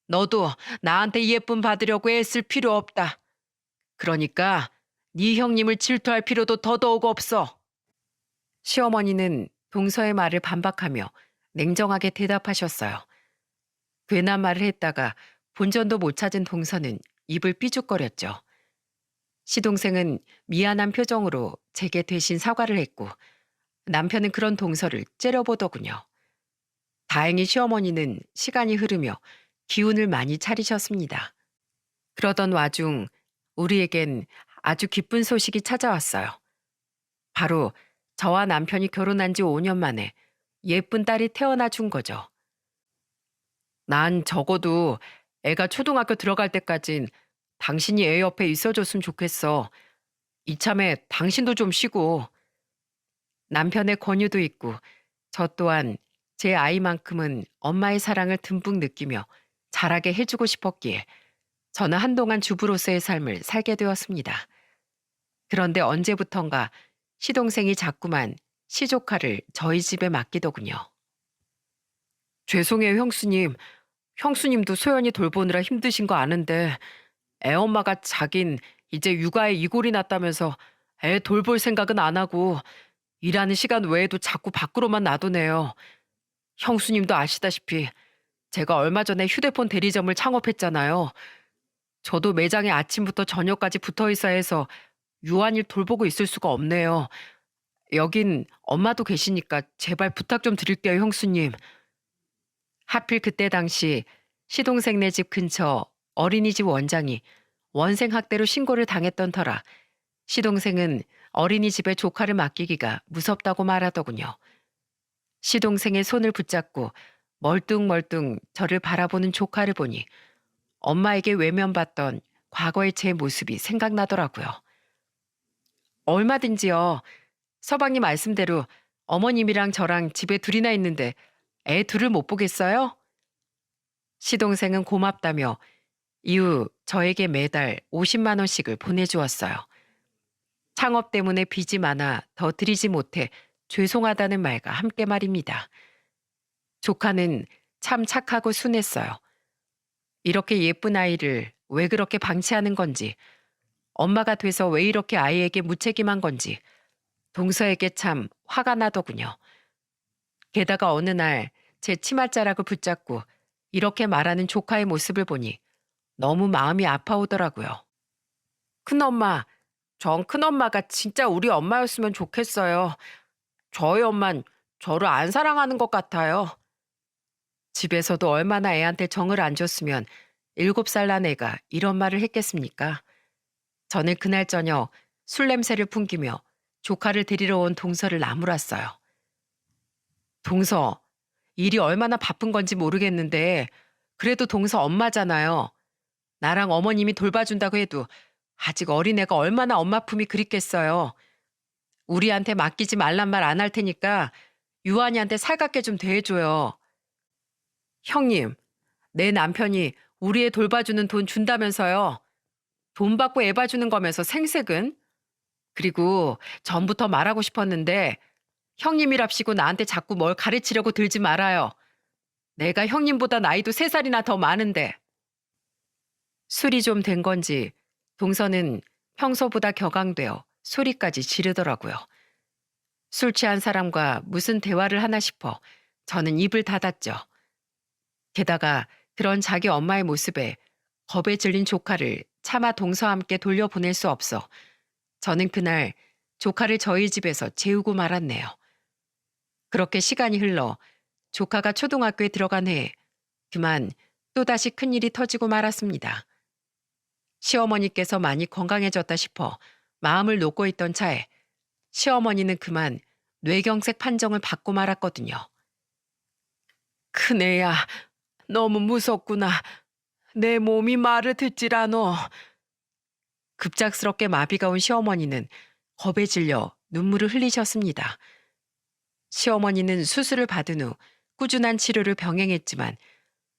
너도 나한테 예쁨 받으려고 애쓸 필요 없다. 그러니까 네 형님을 질투할 필요도 더더욱 없어. 시어머니는 동서의 말을 반박하며 냉정하게 대답하셨어요. 괜한 말을 했다가 본전도 못 찾은 동서는 입을 삐죽거렸죠. 시동생은 미안한 표정으로 제게 대신 사과를 했고 남편은 그런 동서를 째려보더군요. 다행히 시어머니는 시간이 흐르며 기운을 많이 차리셨습니다. 그러던 와중 우리에겐 아주 기쁜 소식이 찾아왔어요. 바로 저와 남편이 결혼한 지 5년 만에 예쁜 딸이 태어나 준 거죠. 난 적어도 애가 초등학교 들어갈 때까진 당신이 애 옆에 있어줬으면 좋겠어. 이참에 당신도 좀 쉬고. 남편의 권유도 있고 저 또한 제 아이만큼은 엄마의 사랑을 듬뿍 느끼며 자라게 해주고 싶었기에 저는 한동안 주부로서의 삶을 살게 되었습니다. 그런데 언제부턴가 시동생이 자꾸만 시조카를 저희 집에 맡기더군요. 죄송해요, 형수님. 형수님도 소연이 돌보느라 힘드신 거 아는데 애엄마가 자긴 이제 육아에 이골이 났다면서 애 돌볼 생각은 안 하고 일하는 시간 외에도 자꾸 밖으로만 놔두네요. 형수님도 아시다시피 제가 얼마 전에 휴대폰 대리점을 창업했잖아요. 저도 매장에 아침부터 저녁까지 붙어 있어야 해서 유한일 돌보고 있을 수가 없네요. 여긴 엄마도 계시니까 제발 부탁 좀 드릴게요, 형수님. 하필 그때 당시 시동생네 집 근처 어린이집 원장이 원생학대로 신고를 당했던 터라 시동생은 어린이집에 조카를 맡기기가 무섭다고 말하더군요. 시동생의 손을 붙잡고 멀뚱멀뚱 저를 바라보는 조카를 보니 엄마에게 외면받던 과거의 제 모습이 생각나더라고요. 얼마든지요. 서방님 말씀대로 어머님이랑 저랑 집에 둘이나 있는데 애 둘을 못 보겠어요? 시동생은 고맙다며 이후 저에게 매달 50만 원씩을 보내주었어요. 창업 때문에 빚이 많아 더 드리지 못해 죄송하다는 말과 함께 말입니다. 조카는 참 착하고 순했어요. 이렇게 예쁜 아이를 왜 그렇게 방치하는 건지, 엄마가 돼서 왜 이렇게 아이에게 무책임한 건지 동서에게 참 화가 나더군요. 게다가 어느 날 제 치맛자락을 붙잡고 이렇게 말하는 조카의 모습을 보니 너무 마음이 아파오더라고요. 큰엄마, 전 큰엄마가 진짜 우리 엄마였으면 좋겠어요. 저희 엄만 저를 안 사랑하는 것 같아요. 집에서도 얼마나 애한테 정을 안 줬으면 7살 난 애가 이런 말을 했겠습니까? 저는 그날 저녁 술 냄새를 풍기며 조카를 데리러 온 동서를 나무랐어요. 동서, 일이 얼마나 바쁜 건지 모르겠는데 그래도 동서 엄마잖아요. 나랑 어머님이 돌봐준다고 해도 아직 어린애가 얼마나 엄마 품이 그립겠어요. 우리한테 맡기지 말란 말 안 할 테니까 유한이한테 살갑게 좀 대해줘요. 형님, 내 남편이 우리 애 돌봐주는 돈 준다면서요. 돈 받고 애 봐주는 거면서 생색은? 그리고 전부터 말하고 싶었는데 형님이랍시고 나한테 자꾸 뭘 가르치려고 들지 말아요. 내가 형님보다 나이도 3살이나 더 많은데. 술이 좀 된 건지 동서는 평소보다 격앙되어 소리까지 지르더라고요. 술 취한 사람과 무슨 대화를 하나 싶어 저는 입을 닫았죠. 게다가 그런 자기 엄마의 모습에 겁에 질린 조카를 차마 동서와 함께 돌려보낼 수 없어 저는 그날 조카를 저희 집에서 재우고 말았네요. 그렇게 시간이 흘러 조카가 초등학교에 들어간 해에 그만 또다시 큰일이 터지고 말았습니다. 시어머니께서 많이 건강해졌다 싶어 마음을 놓고 있던 차에 시어머니는 그만 뇌경색 판정을 받고 말았거든요. 큰애야, 너무 무섭구나. 내 몸이 말을 듣질 않어. 급작스럽게 마비가 온 시어머니는 겁에 질려 눈물을 흘리셨습니다. 시어머니는 수술을 받은 후 꾸준한 치료를 병행했지만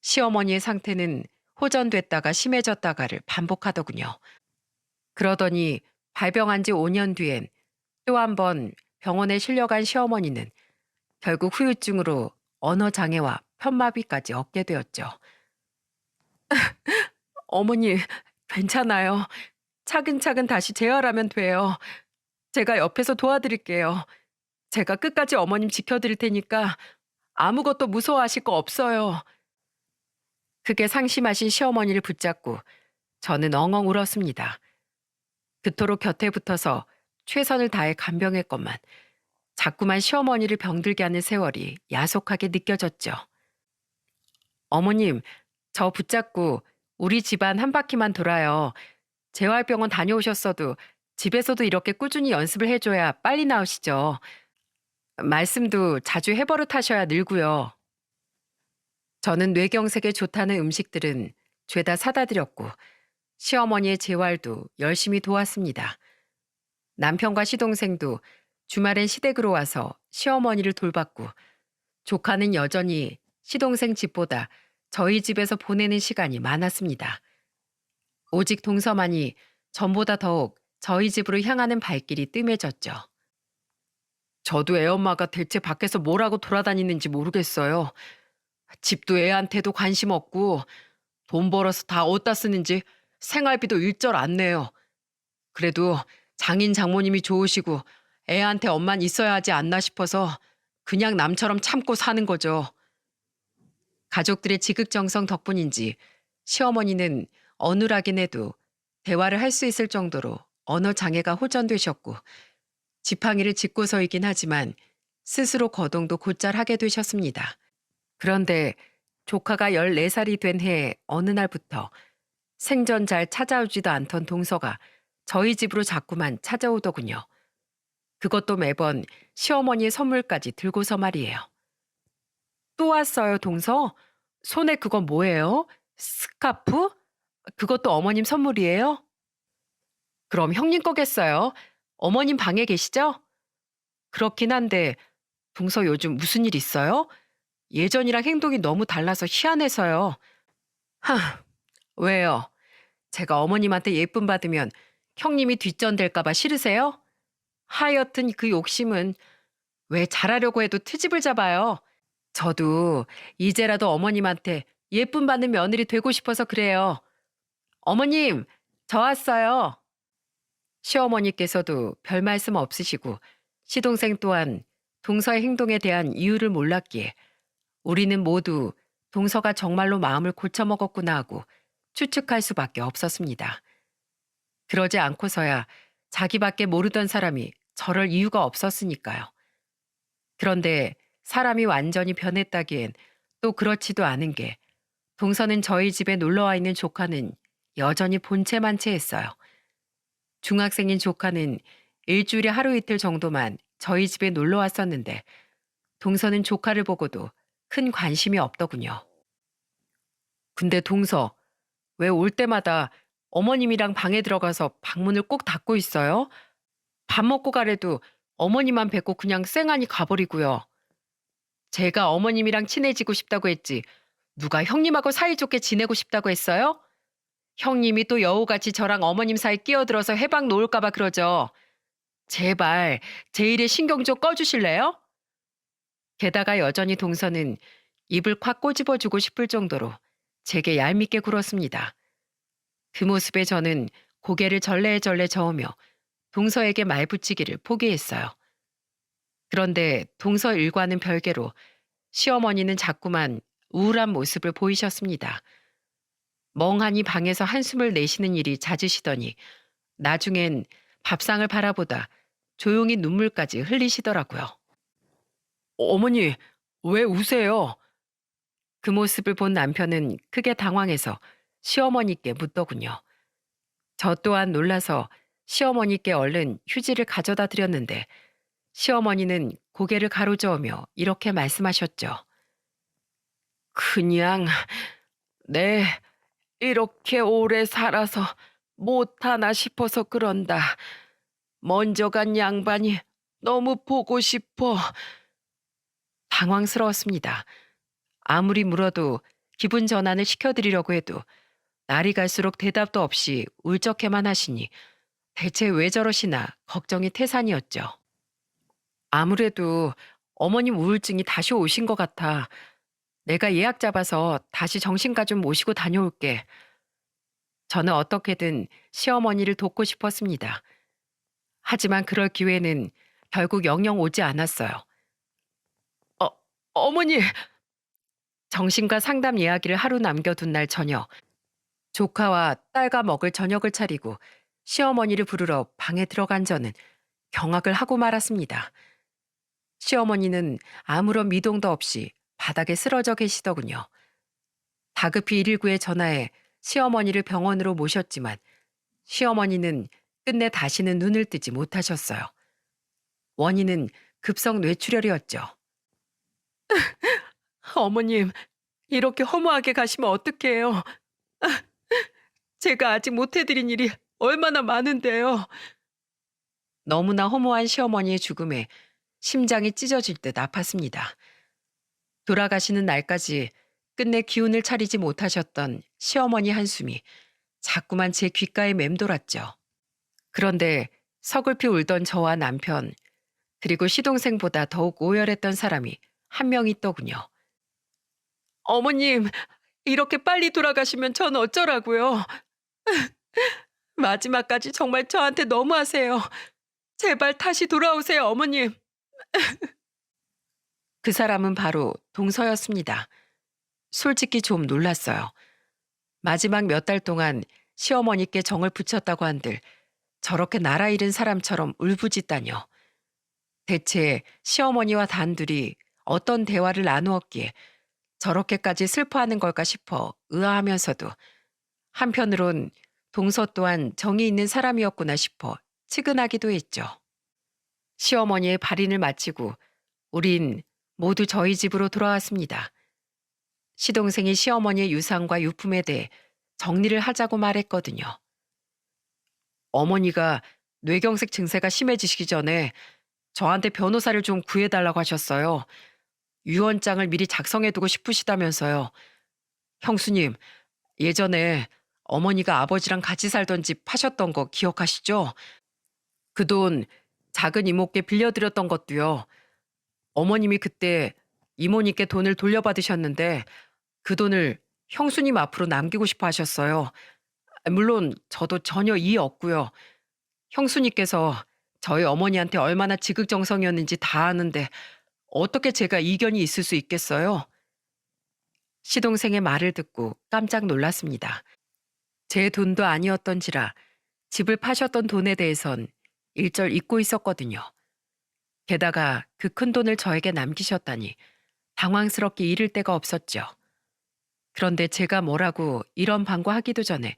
시어머니의 상태는 호전됐다가 심해졌다가를 반복하더군요. 그러더니 발병한 지 5년 뒤엔 또 한 번 병원에 실려간 시어머니는 결국 후유증으로 언어장애와 편마비까지 얻게 되었죠. 어머니, 괜찮아요. 차근차근 다시 재활하면 돼요. 제가 옆에서 도와드릴게요. 제가 끝까지 어머님 지켜드릴 테니까 아무것도 무서워하실 거 없어요. 그게 상심하신 시어머니를 붙잡고 저는 엉엉 울었습니다. 그토록 곁에 붙어서 최선을 다해 간병했건만 자꾸만 시어머니를 병들게 하는 세월이 야속하게 느껴졌죠. 어머님, 저 붙잡고 우리 집안 한 바퀴만 돌아요. 재활병원 다녀오셨어도 집에서도 이렇게 꾸준히 연습을 해줘야 빨리 나으시죠. 말씀도 자주 해버릇하셔야 늘고요. 저는 뇌경색에 좋다는 음식들은 죄다 사다 드렸고 시어머니의 재활도 열심히 도왔습니다. 남편과 시동생도 주말엔 시댁으로 와서 시어머니를 돌봤고 조카는 여전히 시동생 집보다 저희 집에서 보내는 시간이 많았습니다. 오직 동서만이 전보다 더욱 저희 집으로 향하는 발길이 뜸해졌죠. 저도 애엄마가 대체 밖에서 뭐라고 돌아다니는지 모르겠어요. 집도 애한테도 관심 없고 돈 벌어서 다 어디다 쓰는지 생활비도 일절 안 내요. 그래도 장인 장모님이 좋으시고 애한테 엄만 있어야 하지 않나 싶어서 그냥 남처럼 참고 사는 거죠. 가족들의 지극정성 덕분인지 시어머니는 어눌하긴 해도 대화를 할 수 있을 정도로 언어 장애가 호전되셨고 지팡이를 짚고서이긴 하지만 스스로 거동도 곧잘 하게 되셨습니다. 그런데 조카가 14살이 된 해 어느 날부터 생전 잘 찾아오지도 않던 동서가 저희 집으로 자꾸만 찾아오더군요. 그것도 매번 시어머니의 선물까지 들고서 말이에요. 또 왔어요, 동서? 손에 그건 뭐예요? 스카프? 그것도 어머님 선물이에요? 그럼 형님 거겠어요? 어머님 방에 계시죠? 그렇긴 한데 동서 요즘 무슨 일 있어요? 예전이랑 행동이 너무 달라서 희한해서요. 하, 왜요? 제가 어머님한테 예쁨 받으면 형님이 뒷전될까 봐 싫으세요? 하여튼 그 욕심은 왜 잘하려고 해도 트집을 잡아요. 저도 이제라도 어머님한테 예쁨 받는 며느리 되고 싶어서 그래요. 어머님, 저 왔어요. 시어머니께서도 별 말씀 없으시고 시동생 또한 동서의 행동에 대한 이유를 몰랐기에 우리는 모두 동서가 정말로 마음을 고쳐먹었구나 하고 추측할 수밖에 없었습니다. 그러지 않고서야 자기밖에 모르던 사람이 저럴 이유가 없었으니까요. 그런데 사람이 완전히 변했다기엔 또 그렇지도 않은 게 동서는 저희 집에 놀러와 있는 조카는 여전히 본체만 체했어요. 중학생인 조카는 일주일에 하루 이틀 정도만 저희 집에 놀러 왔었는데 동서는 조카를 보고도 큰 관심이 없더군요. 근데 동서, 왜 올 때마다 어머님이랑 방에 들어가서 방문을 꼭 닫고 있어요? 밥 먹고 가래도 어머니만 뵙고 그냥 쌩하니 가버리고요. 제가 어머님이랑 친해지고 싶다고 했지 누가 형님하고 사이좋게 지내고 싶다고 했어요? 형님이 또 여우같이 저랑 어머님 사이 끼어들어서 해방 놓을까 봐 그러죠. 제발 제 일에 신경 좀 꺼주실래요? 게다가 여전히 동서는 입을 콱 꼬집어주고 싶을 정도로 제게 얄밉게 굴었습니다. 그 모습에 저는 고개를 절레절레 저으며 동서에게 말붙이기를 포기했어요. 그런데 동서 일과는 별개로 시어머니는 자꾸만 우울한 모습을 보이셨습니다. 멍하니 방에서 한숨을 내쉬는 일이 잦으시더니 나중엔 밥상을 바라보다 조용히 눈물까지 흘리시더라고요. 어머니, 왜 우세요? 그 모습을 본 남편은 크게 당황해서 시어머니께 묻더군요. 저 또한 놀라서 시어머니께 얼른 휴지를 가져다 드렸는데 시어머니는 고개를 가로저으며 이렇게 말씀하셨죠. 그냥 네, 이렇게 오래 살아서 못하나 싶어서 그런다. 먼저 간 양반이 너무 보고 싶어. 당황스러웠습니다. 아무리 물어도 기분 전환을 시켜드리려고 해도 날이 갈수록 대답도 없이 울적해만 하시니 대체 왜 저러시나 걱정이 태산이었죠. 아무래도 어머님 우울증이 다시 오신 것 같아. 내가 예약 잡아서 다시 정신과 좀 모시고 다녀올게. 저는 어떻게든 시어머니를 돕고 싶었습니다. 하지만 그럴 기회는 결국 영영 오지 않았어요. 어, 어머니! 정신과 상담 예약일을 하루 남겨둔 날 저녁, 조카와 딸과 먹을 저녁을 차리고 시어머니를 부르러 방에 들어간 저는 경악을 하고 말았습니다. 시어머니는 아무런 미동도 없이 바닥에 쓰러져 계시더군요. 다급히 119에 전화해 시어머니를 병원으로 모셨지만 시어머니는 끝내 다시는 눈을 뜨지 못하셨어요. 원인은 급성 뇌출혈이었죠. 어머님, 이렇게 허무하게 가시면 어떡해요? 제가 아직 못해드린 일이 얼마나 많은데요. 너무나 허무한 시어머니의 죽음에 심장이 찢어질 듯 아팠습니다. 돌아가시는 날까지 끝내 기운을 차리지 못하셨던 시어머니 한숨이 자꾸만 제 귓가에 맴돌았죠. 그런데 서글피 울던 저와 남편, 그리고 시동생보다 더욱 오열했던 사람이 한 명 있더군요. 어머님, 이렇게 빨리 돌아가시면 전 어쩌라고요? 마지막까지 정말 저한테 너무하세요. 제발 다시 돌아오세요, 어머님. 그 사람은 바로 동서였습니다. 솔직히 좀 놀랐어요. 마지막 몇 달 동안 시어머니께 정을 붙였다고 한들 저렇게 나라 잃은 사람처럼 울부짖다뇨. 대체 시어머니와 단둘이 어떤 대화를 나누었기에 저렇게까지 슬퍼하는 걸까 싶어 의아하면서도 한편으론 동서 또한 정이 있는 사람이었구나 싶어 측은하기도 했죠. 시어머니의 발인을 마치고 우린 모두 저희 집으로 돌아왔습니다. 시동생이 시어머니의 유산과 유품에 대해 정리를 하자고 말했거든요. 어머니가 뇌경색 증세가 심해지시기 전에 저한테 변호사를 좀 구해달라고 하셨어요. 유언장을 미리 작성해두고 싶으시다면서요. 형수님, 예전에 어머니가 아버지랑 같이 살던 집 파셨던 거 기억하시죠? 그 돈 작은 이모께 빌려드렸던 것도요. 어머님이 그때 이모님께 돈을 돌려받으셨는데 그 돈을 형수님 앞으로 남기고 싶어 하셨어요. 물론 저도 전혀 이의 없고요. 형수님께서 저희 어머니한테 얼마나 지극정성이었는지 다 아는데 어떻게 제가 이견이 있을 수 있겠어요? 시동생의 말을 듣고 깜짝 놀랐습니다. 제 돈도 아니었던지라 집을 파셨던 돈에 대해선 일절 잊고 있었거든요. 게다가 그 큰 돈을 저에게 남기셨다니 당황스럽게 이를 데가 없었죠. 그런데 제가 뭐라고 이런 방구하기도 전에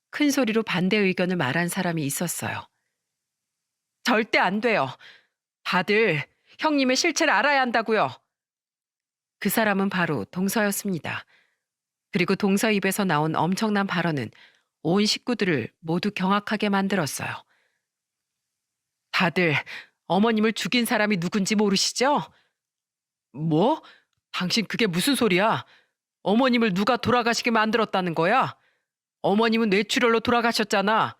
큰 소리로 반대 의견을 말한 사람이 있었어요. 절대 안 돼요. 다들 형님의 실체를 알아야 한다고요. 그 사람은 바로 동서였습니다. 그리고 동서 입에서 나온 엄청난 발언은 온 식구들을 모두 경악하게 만들었어요. 다들 어머님을 죽인 사람이 누군지 모르시죠? 뭐? 당신 그게 무슨 소리야? 어머님을 누가 돌아가시게 만들었다는 거야? 어머님은 뇌출혈로 돌아가셨잖아.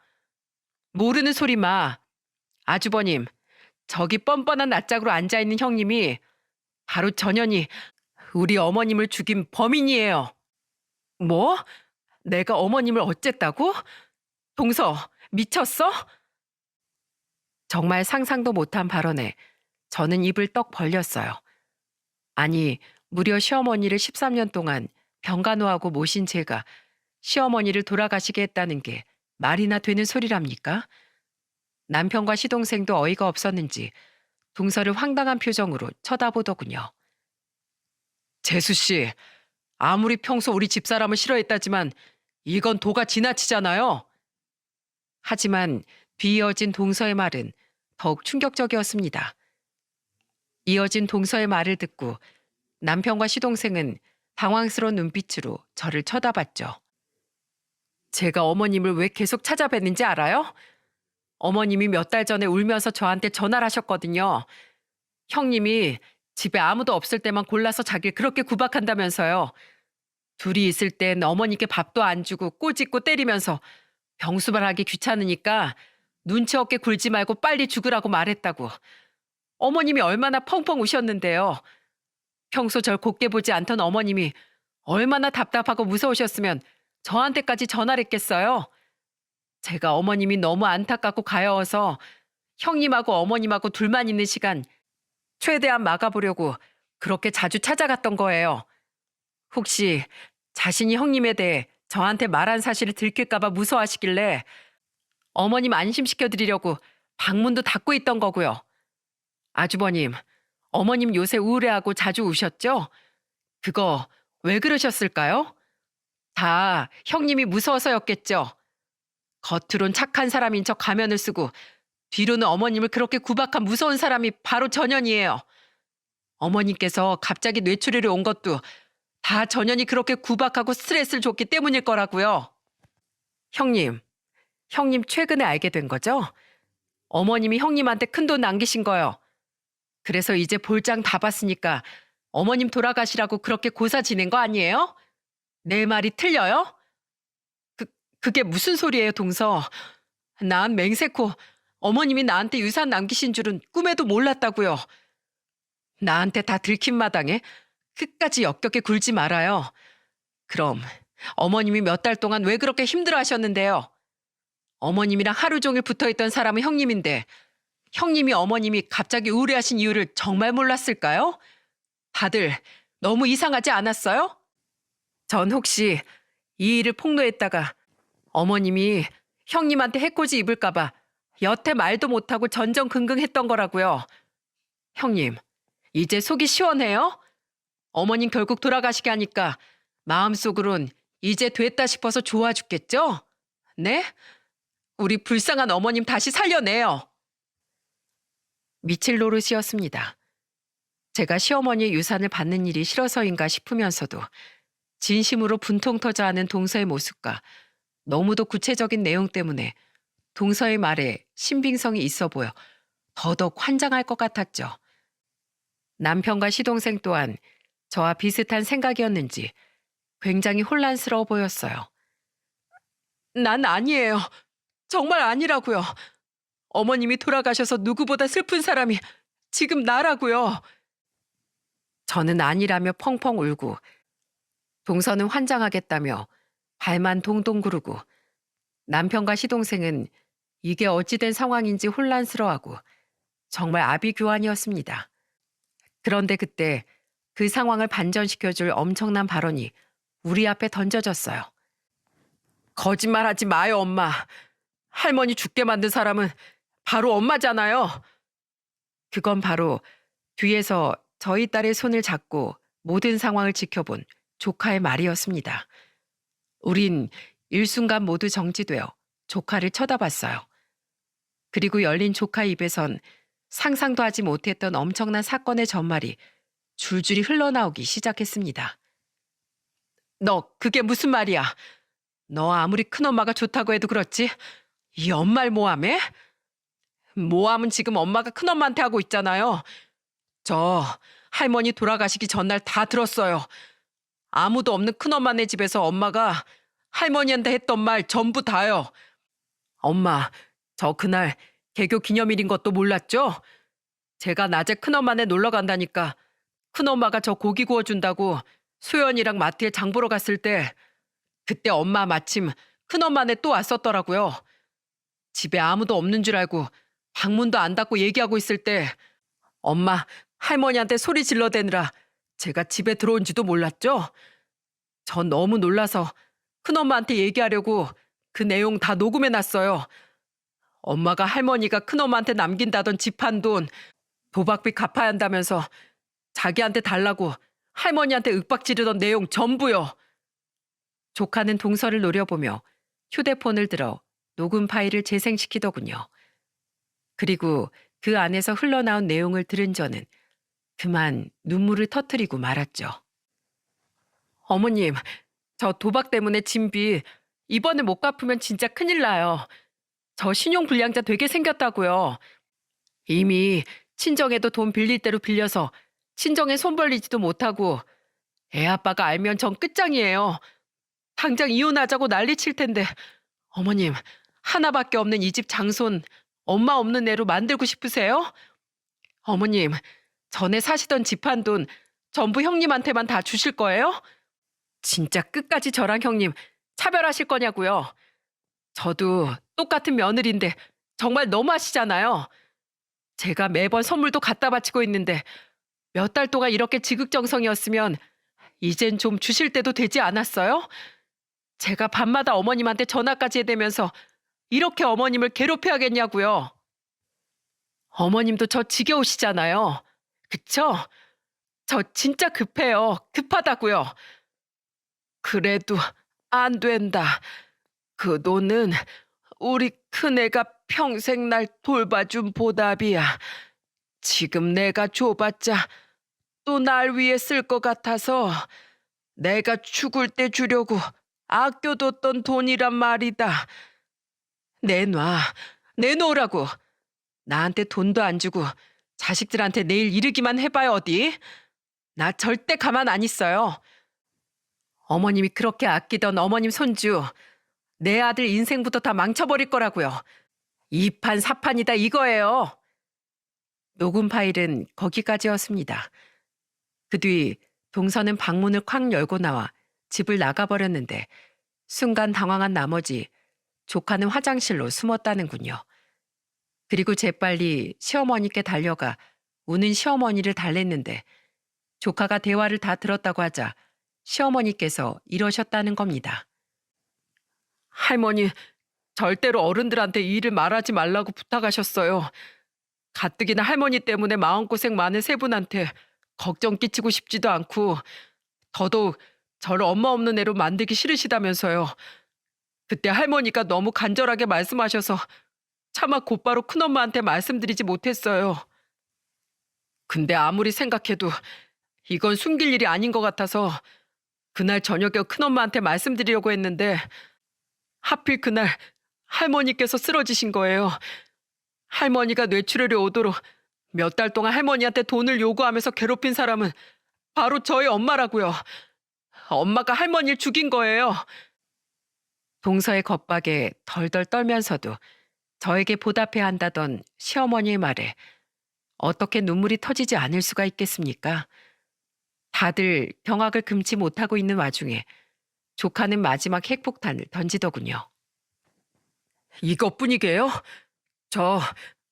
모르는 소리 마. 아주버님, 저기 뻔뻔한 낯짝으로 앉아있는 형님이 바로 전현이 우리 어머님을 죽인 범인이에요. 뭐? 내가 어머님을 어쨌다고? 동서, 미쳤어? 정말 상상도 못한 발언에 저는 입을 떡 벌렸어요. 아니, 무려 시어머니를 13년 동안 병간호하고 모신 제가 시어머니를 돌아가시게 했다는 게 말이나 되는 소리랍니까? 남편과 시동생도 어이가 없었는지 동서를 황당한 표정으로 쳐다보더군요. 재수 씨, 아무리 평소 우리 집사람을 싫어했다지만 이건 도가 지나치잖아요. 하지만 뒤이어진 동서의 말은 더욱 충격적이었습니다. 이어진 동서의 말을 듣고 남편과 시동생은 당황스러운 눈빛으로 저를 쳐다봤죠. 제가 어머님을 왜 계속 찾아뵀는지 알아요? 어머님이 몇 달 전에 울면서 저한테 전화를 하셨거든요. 형님이 집에 아무도 없을 때만 골라서 자기를 그렇게 구박한다면서요. 둘이 있을 땐 어머니께 밥도 안 주고 꼬집고 때리면서 병수발하기 귀찮으니까 눈치 없게 굴지 말고 빨리 죽으라고 말했다고. 어머님이 얼마나 펑펑 우셨는데요. 평소 절 곱게 보지 않던 어머님이 얼마나 답답하고 무서우셨으면 저한테까지 전화를 했겠어요. 제가 어머님이 너무 안타깝고 가여워서 형님하고 어머님하고 둘만 있는 시간 최대한 막아보려고 그렇게 자주 찾아갔던 거예요. 혹시 자신이 형님에 대해 저한테 말한 사실을 들킬까봐 무서워하시길래 어머님 안심시켜드리려고 방문도 닫고 있던 거고요. 아주버님, 어머님 요새 우울해하고 자주 우셨죠? 그거 왜 그러셨을까요? 다 형님이 무서워서였겠죠. 겉으론 착한 사람인 척 가면을 쓰고 뒤로는 어머님을 그렇게 구박한 무서운 사람이 바로 전현이에요. 어머님께서 갑자기 뇌출혈이 온 것도 다 전현이 그렇게 구박하고 스트레스를 줬기 때문일 거라고요. 형님 최근에 알게 된 거죠? 어머님이 형님한테 큰돈 남기신 거요. 그래서 이제 볼장 다 봤으니까 어머님 돌아가시라고 그렇게 고사 지낸 거 아니에요? 내 말이 틀려요? 그게 무슨 소리예요, 동서? 난 맹세코 어머님이 나한테 유산 남기신 줄은 꿈에도 몰랐다고요. 나한테 다 들킨 마당에 끝까지 역겹게 굴지 말아요. 그럼 어머님이 몇 달 동안 왜 그렇게 힘들어 하셨는데요? 어머님이랑 하루 종일 붙어있던 사람은 형님인데 형님이 어머님이 갑자기 우울해하신 이유를 정말 몰랐을까요? 다들 너무 이상하지 않았어요? 전 혹시 이 일을 폭로했다가 어머님이 형님한테 해코지 입을까봐 여태 말도 못하고 전전긍긍했던 거라고요. 형님, 이제 속이 시원해요? 어머님 결국 돌아가시게 하니까 마음속으론 이제 됐다 싶어서 좋아 죽겠죠? 네? 우리 불쌍한 어머님 다시 살려내요. 미칠 노릇이었습니다. 제가 시어머니의 유산을 받는 일이 싫어서인가 싶으면서도 진심으로 분통 터져 하는 동서의 모습과 너무도 구체적인 내용 때문에 동서의 말에 신빙성이 있어 보여 더더욱 환장할 것 같았죠. 남편과 시동생 또한 저와 비슷한 생각이었는지 굉장히 혼란스러워 보였어요. 난 아니에요. 정말 아니라고요. 어머님이 돌아가셔서 누구보다 슬픈 사람이 지금 나라고요. 저는 아니라며 펑펑 울고 동서는 환장하겠다며 발만 동동 구르고 남편과 시동생은 이게 어찌된 상황인지 혼란스러워하고 정말 아비규환이었습니다. 그런데 그때 그 상황을 반전시켜줄 엄청난 발언이 우리 앞에 던져졌어요. 거짓말하지 마요, 엄마. 할머니 죽게 만든 사람은 바로 엄마잖아요. 그건 바로 뒤에서 저희 딸의 손을 잡고 모든 상황을 지켜본 조카의 말이었습니다. 우린 일순간 모두 정지되어 조카를 쳐다봤어요. 그리고 열린 조카 입에선 상상도 하지 못했던 엄청난 사건의 전말이 줄줄이 흘러나오기 시작했습니다. 너 그게 무슨 말이야? 너 아무리 큰엄마가 좋다고 해도 그렇지? 이 엄마를 모함해? 모함은 지금 엄마가 큰엄마한테 하고 있잖아요. 저 할머니 돌아가시기 전날 다 들었어요. 아무도 없는 큰엄마네 집에서 엄마가 할머니한테 했던 말 전부 다요. 엄마, 저 그날 개교 기념일인 것도 몰랐죠? 제가 낮에 큰엄마네 놀러 간다니까 큰엄마가 저 고기 구워준다고 소연이랑 마트에 장 보러 갔을 때 그때 엄마 마침 큰엄마네 또 왔었더라고요. 집에 아무도 없는 줄 알고 방문도 안 닫고 얘기하고 있을 때 엄마 할머니한테 소리 질러대느라 제가 집에 들어온지도 몰랐죠? 전 너무 놀라서 큰엄마한테 얘기하려고 그 내용 다 녹음해놨어요. 엄마가 할머니가 큰엄마한테 남긴다던 집 한 돈 도박비 갚아야 한다면서 자기한테 달라고 할머니한테 윽박 지르던 내용 전부요. 조카는 동서를 노려보며 휴대폰을 들어 녹음 파일을 재생시키더군요. 그리고 그 안에서 흘러나온 내용을 들은 저는 그만 눈물을 터뜨리고 말았죠. 어머님, 저 도박 때문에 진 빚 이번에 못 갚으면 진짜 큰일 나요. 저 신용불량자 되게 생겼다고요. 이미 친정에도 돈 빌릴 대로 빌려서 친정에 손 벌리지도 못하고 애 아빠가 알면 전 끝장이에요. 당장 이혼하자고 난리칠 텐데 어머님 하나밖에 없는 이 집 장손 엄마 없는 애로 만들고 싶으세요? 어머님 전에 사시던 집 한 돈 전부 형님한테만 다 주실 거예요? 진짜 끝까지 저랑 형님 차별하실 거냐고요. 저도 똑같은 며느리인데 정말 너무하시잖아요. 제가 매번 선물도 갖다 바치고 있는데 몇 달 동안 이렇게 지극정성이었으면 이젠 좀 주실 때도 되지 않았어요? 제가 밤마다 어머님한테 전화까지 해대면서 이렇게 어머님을 괴롭혀야겠냐고요. 어머님도 저 지겨우시잖아요. 그쵸? 저 진짜 급해요. 급하다고요. 그래도 안 된다. 그 돈은 우리 큰애가 평생 날 돌봐준 보답이야. 지금 내가 줘봤자 또 날 위해 쓸 것 같아서 내가 죽을 때 주려고 아껴뒀던 돈이란 말이다. 내놔. 내놓으라고. 나한테 돈도 안 주고 자식들한테 내일 이르기만 해봐요 어디. 나 절대 가만 안 있어요. 어머님이 그렇게 아끼던 어머님 손주 내 아들 인생부터 다 망쳐버릴 거라고요. 이판 사판이다 이거예요. 녹음 파일은 거기까지였습니다. 그 뒤 동서는 방문을 콱 열고 나와 집을 나가버렸는데 순간 당황한 나머지 조카는 화장실로 숨었다는군요. 그리고 재빨리 시어머니께 달려가 우는 시어머니를 달랬는데 조카가 대화를 다 들었다고 하자 시어머니께서 이러셨다는 겁니다. 할머니, 절대로 어른들한테 이 일을 말하지 말라고 부탁하셨어요. 가뜩이나 할머니 때문에 마음고생 많은 세 분한테 걱정 끼치고 싶지도 않고 더더욱 저를 엄마 없는 애로 만들기 싫으시다면서요. 그때 할머니가 너무 간절하게 말씀하셔서 차마 곧바로 큰엄마한테 말씀드리지 못했어요. 근데 아무리 생각해도 이건 숨길 일이 아닌 것 같아서 그날 저녁에 큰엄마한테 말씀드리려고 했는데 하필 그날 할머니께서 쓰러지신 거예요. 할머니가 뇌출혈이 오도록 몇 달 동안 할머니한테 돈을 요구하면서 괴롭힌 사람은 바로 저희 엄마라고요. 엄마가 할머니를 죽인 거예요. 동서의 겁박에 덜덜 떨면서도 저에게 보답해야 한다던 시어머니의 말에 어떻게 눈물이 터지지 않을 수가 있겠습니까? 다들 경악을 금치 못하고 있는 와중에 조카는 마지막 핵폭탄을 던지더군요. 이것뿐이게요? 저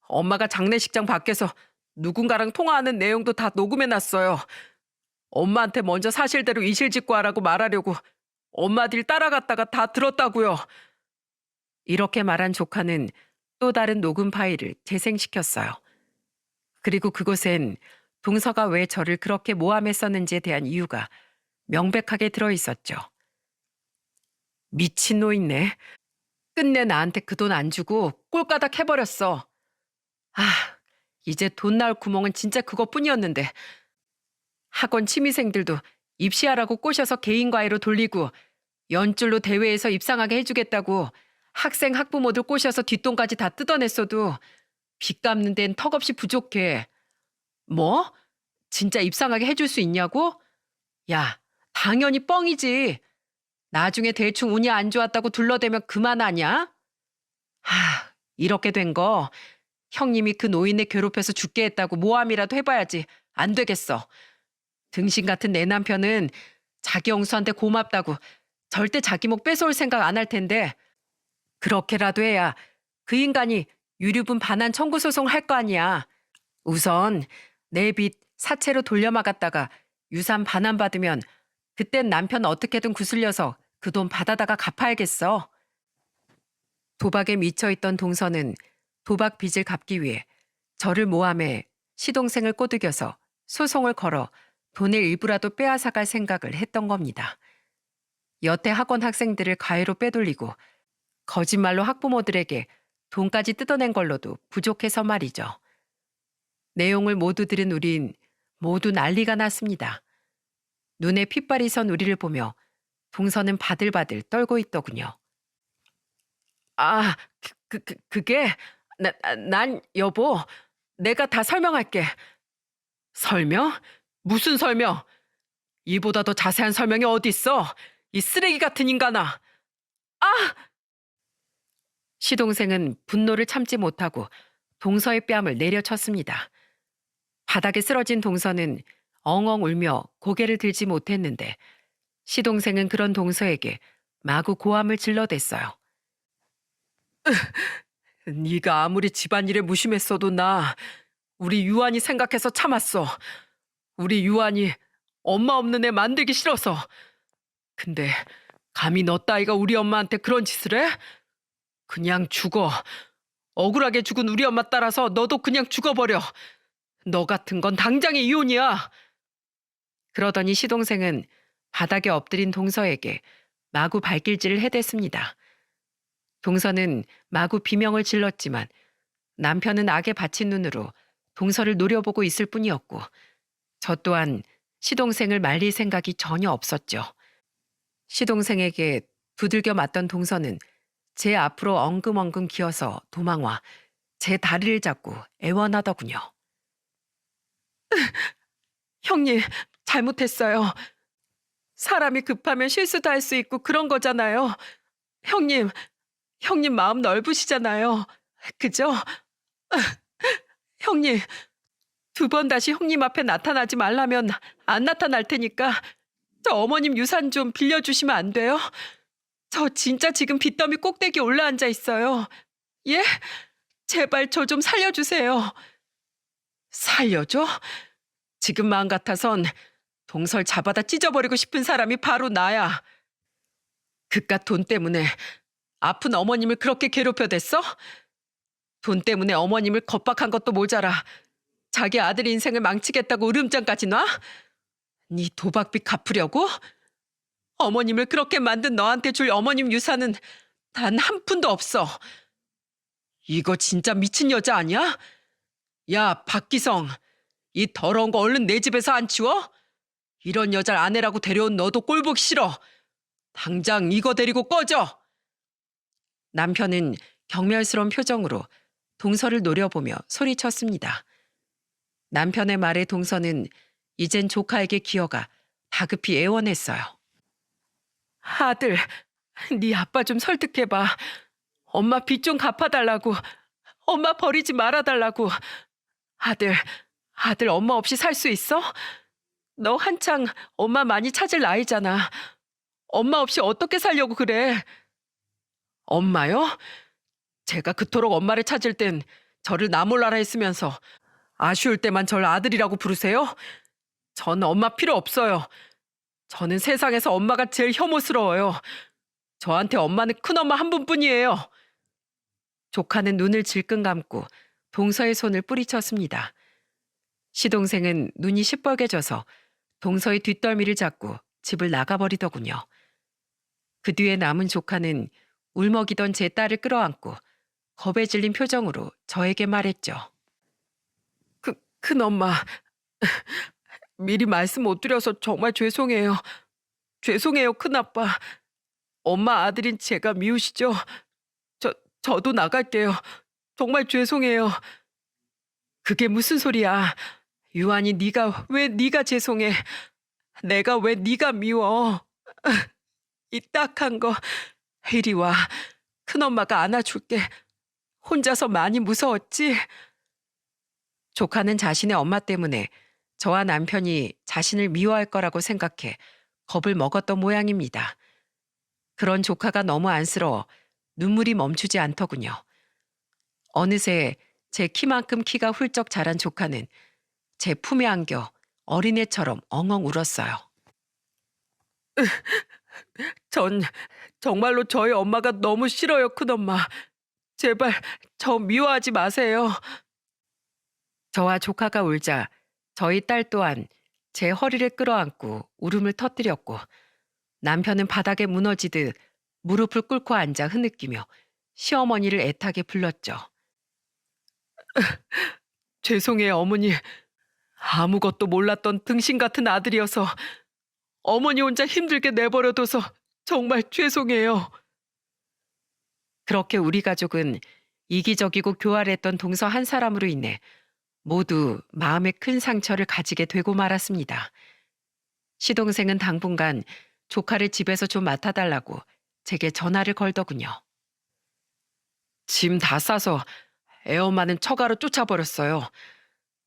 엄마가 장례식장 밖에서 누군가랑 통화하는 내용도 다 녹음해놨어요. 엄마한테 먼저 사실대로 이실직고 하라고 말하려고 엄마 딜 따라갔다가 다 들었다고요. 이렇게 말한 조카는 또 다른 녹음 파일을 재생시켰어요. 그리고 그곳엔 동서가 왜 저를 그렇게 모함했었는지에 대한 이유가 명백하게 들어있었죠. 미친 노인네. 끝내 나한테 그 돈 안 주고 꼴까닥 해버렸어. 아, 이제 돈 나올 구멍은 진짜 그것뿐이었는데. 학원 취미생들도 입시하라고 꼬셔서 개인과외로 돌리고 연줄로 대회에서 입상하게 해주겠다고 학생 학부모들 꼬셔서 뒷돈까지 다 뜯어냈어도 빚 갚는 데는 턱없이 부족해. 뭐? 진짜 입상하게 해줄 수 있냐고? 야, 당연히 뻥이지. 나중에 대충 운이 안 좋았다고 둘러대면 그만하냐? 이렇게 된 거 형님이 그 노인네 괴롭혀서 죽게 했다고 모함이라도 해봐야지. 안 되겠어. 등신 같은 내 남편은 자기 영수한테 고맙다고 절대 자기 목 뺏어올 생각 안 할 텐데 그렇게라도 해야 그 인간이 유류분 반환 청구 소송을 할 거 아니야. 우선 내 빚 사채로 돌려막았다가 유산 반환받으면 그땐 남편 어떻게든 구슬려서 그 돈 받아다가 갚아야겠어. 도박에 미쳐있던 동서는 도박 빚을 갚기 위해 저를 모함해 시동생을 꼬드겨서 소송을 걸어 돈의 일부라도 빼앗아갈 생각을 했던 겁니다. 여태 학원 학생들을 과외로 빼돌리고 거짓말로 학부모들에게 돈까지 뜯어낸 걸로도 부족해서 말이죠. 내용을 모두 들은 우린 모두 난리가 났습니다. 눈에 핏발이 선 우리를 보며 동서는 바들바들 떨고 있더군요. 아, 그게 난 여보, 내가 다 설명할게. 설명? 무슨 설명? 이보다 더 자세한 설명이 어디 있어? 이 쓰레기 같은 인간아! 아! 시동생은 분노를 참지 못하고 동서의 뺨을 내려쳤습니다. 바닥에 쓰러진 동서는 엉엉 울며 고개를 들지 못했는데 시동생은 그런 동서에게 마구 고함을 질러댔어요. 네가 아무리 집안일에 무심했어도 나 우리 유한이 생각해서 참았어. 우리 유한이 엄마 없는 애 만들기 싫어서. 근데 감히 너 따위가 우리 엄마한테 그런 짓을 해? 그냥 죽어. 억울하게 죽은 우리 엄마 따라서 너도 그냥 죽어버려. 너 같은 건 당장의 이혼이야. 그러더니 시동생은 바닥에 엎드린 동서에게 마구 발길질을 해댔습니다. 동서는 마구 비명을 질렀지만 남편은 악에 받친 눈으로 동서를 노려보고 있을 뿐이었고 저 또한 시동생을 말릴 생각이 전혀 없었죠. 시동생에게 두들겨 맞던 동서는 제 앞으로 엉금엉금 기어서 도망와 제 다리를 잡고 애원하더군요. 형님, 잘못했어요. 사람이 급하면 실수도 할 수 있고 그런 거잖아요. 형님 마음 넓으시잖아요. 그죠? 형님, 2번 다시 형님 앞에 나타나지 말라면 안 나타날 테니까 저 어머님 유산 좀 빌려주시면 안 돼요? 저 진짜 지금 빚더미 꼭대기 올라앉아 있어요. 예? 제발 저 좀 살려주세요. 살려줘? 지금 마음 같아선 동설 잡아다 찢어버리고 싶은 사람이 바로 나야. 그깟 돈 때문에 아픈 어머님을 그렇게 괴롭혀댔어? 돈 때문에 어머님을 겁박한 것도 모자라 자기 아들 인생을 망치겠다고 으름장까지 놔? 네 도박빚 갚으려고? 어머님을 그렇게 만든 너한테 줄 어머님 유산은 단 한 푼도 없어. 이거 진짜 미친 여자 아니야? 야, 박기성. 이 더러운 거 얼른 내 집에서 안 치워? 이런 여자를 아내라고 데려온 너도 꼴보기 싫어. 당장 이거 데리고 꺼져. 남편은 경멸스러운 표정으로 동서를 노려보며 소리쳤습니다. 남편의 말에 동서는 이젠 조카에게 기어가 다급히 애원했어요. 아들, 네 아빠 좀 설득해봐. 엄마 빚 좀 갚아달라고. 엄마 버리지 말아달라고. 아들 엄마 없이 살 수 있어? 너 한창 엄마 많이 찾을 나이잖아. 엄마 없이 어떻게 살려고 그래? 엄마요? 제가 그토록 엄마를 찾을 땐 저를 나 몰라라 했으면서 아쉬울 때만 절 아들이라고 부르세요? 전 엄마 필요 없어요. 저는 세상에서 엄마가 제일 혐오스러워요. 저한테 엄마는 큰엄마 한 분뿐이에요. 조카는 눈을 질끈 감고 동서의 손을 뿌리쳤습니다. 시동생은 눈이 시뻘개져서 동서의 뒷덜미를 잡고 집을 나가버리더군요. 그 뒤에 남은 조카는 울먹이던 제 딸을 끌어안고 겁에 질린 표정으로 저에게 말했죠. 큰엄마, 미리 말씀 못 드려서 정말 죄송해요. 죄송해요, 큰아빠. 엄마 아들인 제가 미우시죠? 저도 나갈게요. 정말 죄송해요. 그게 무슨 소리야. 유한이 네가 죄송해. 내가 왜 네가 미워. 이 딱한 거 이리 와. 큰엄마가 안아줄게. 혼자서 많이 무서웠지? 조카는 자신의 엄마 때문에 저와 남편이 자신을 미워할 거라고 생각해 겁을 먹었던 모양입니다. 그런 조카가 너무 안쓰러워 눈물이 멈추지 않더군요. 어느새 제 키만큼 키가 훌쩍 자란 조카는 제 품에 안겨 어린애처럼 엉엉 울었어요. 전 정말로 저희 엄마가 너무 싫어요, 큰엄마. 제발 저 미워하지 마세요. 저와 조카가 울자 저희 딸 또한 제 허리를 끌어안고 울음을 터뜨렸고 남편은 바닥에 무너지듯 무릎을 꿇고 앉아 흐느끼며 시어머니를 애타게 불렀죠. 죄송해요, 어머니. 아무것도 몰랐던 등신 같은 아들이어서 어머니 혼자 힘들게 내버려둬서 정말 죄송해요. 그렇게 우리 가족은 이기적이고 교활했던 동서 한 사람으로 인해 모두 마음에 큰 상처를 가지게 되고 말았습니다. 시동생은 당분간 조카를 집에서 좀 맡아달라고 제게 전화를 걸더군요. 짐 다 싸서 애엄마는 처가로 쫓아버렸어요.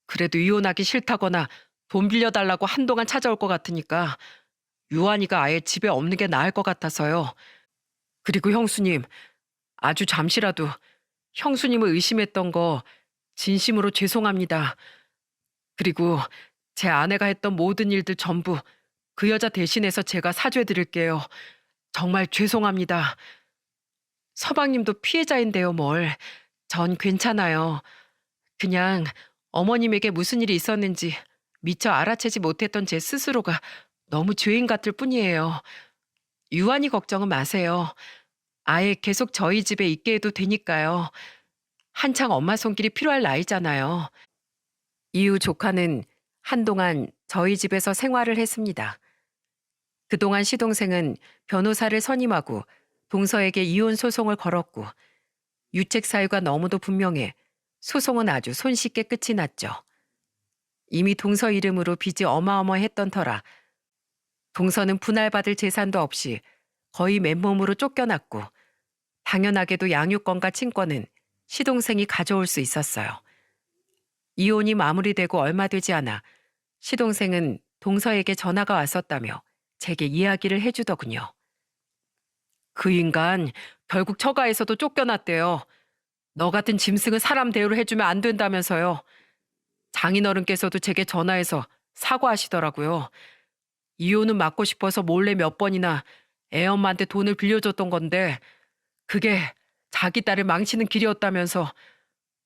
그래도 이혼하기 싫다거나 돈 빌려달라고 한동안 찾아올 것 같으니까 유한이가 아예 집에 없는 게 나을 것 같아서요. 그리고 형수님, 아주 잠시라도 형수님을 의심했던 거 진심으로 죄송합니다. 그리고 제 아내가 했던 모든 일들 전부 그 여자 대신해서 제가 사죄드릴게요. 정말 죄송합니다. 서방님도 피해자인데요, 뭘. 전 괜찮아요. 그냥 어머님에게 무슨 일이 있었는지 미처 알아채지 못했던 제 스스로가 너무 죄인 같을 뿐이에요. 유한이 걱정은 마세요. 아예 계속 저희 집에 있게 해도 되니까요. 한창 엄마 손길이 필요할 나이잖아요. 이후 조카는 한동안 저희 집에서 생활을 했습니다. 그동안 시동생은 변호사를 선임하고 동서에게 이혼 소송을 걸었고 유책 사유가 너무도 분명해 소송은 아주 손쉽게 끝이 났죠. 이미 동서 이름으로 빚이 어마어마했던 터라 동서는 분할받을 재산도 없이 거의 맨몸으로 쫓겨났고 당연하게도 양육권과 친권은 시동생이 가져올 수 있었어요. 이혼이 마무리되고 얼마 되지 않아 시동생은 동서에게 전화가 왔었다며 제게 이야기를 해주더군요. 그 인간 결국 처가에서도 쫓겨났대요. 너 같은 짐승은 사람 대우를 해주면 안 된다면서요. 장인어른께서도 제게 전화해서 사과하시더라고요. 이혼은 막고 싶어서 몰래 몇 번이나 애엄마한테 돈을 빌려줬던 건데 그게 자기 딸을 망치는 길이었다면서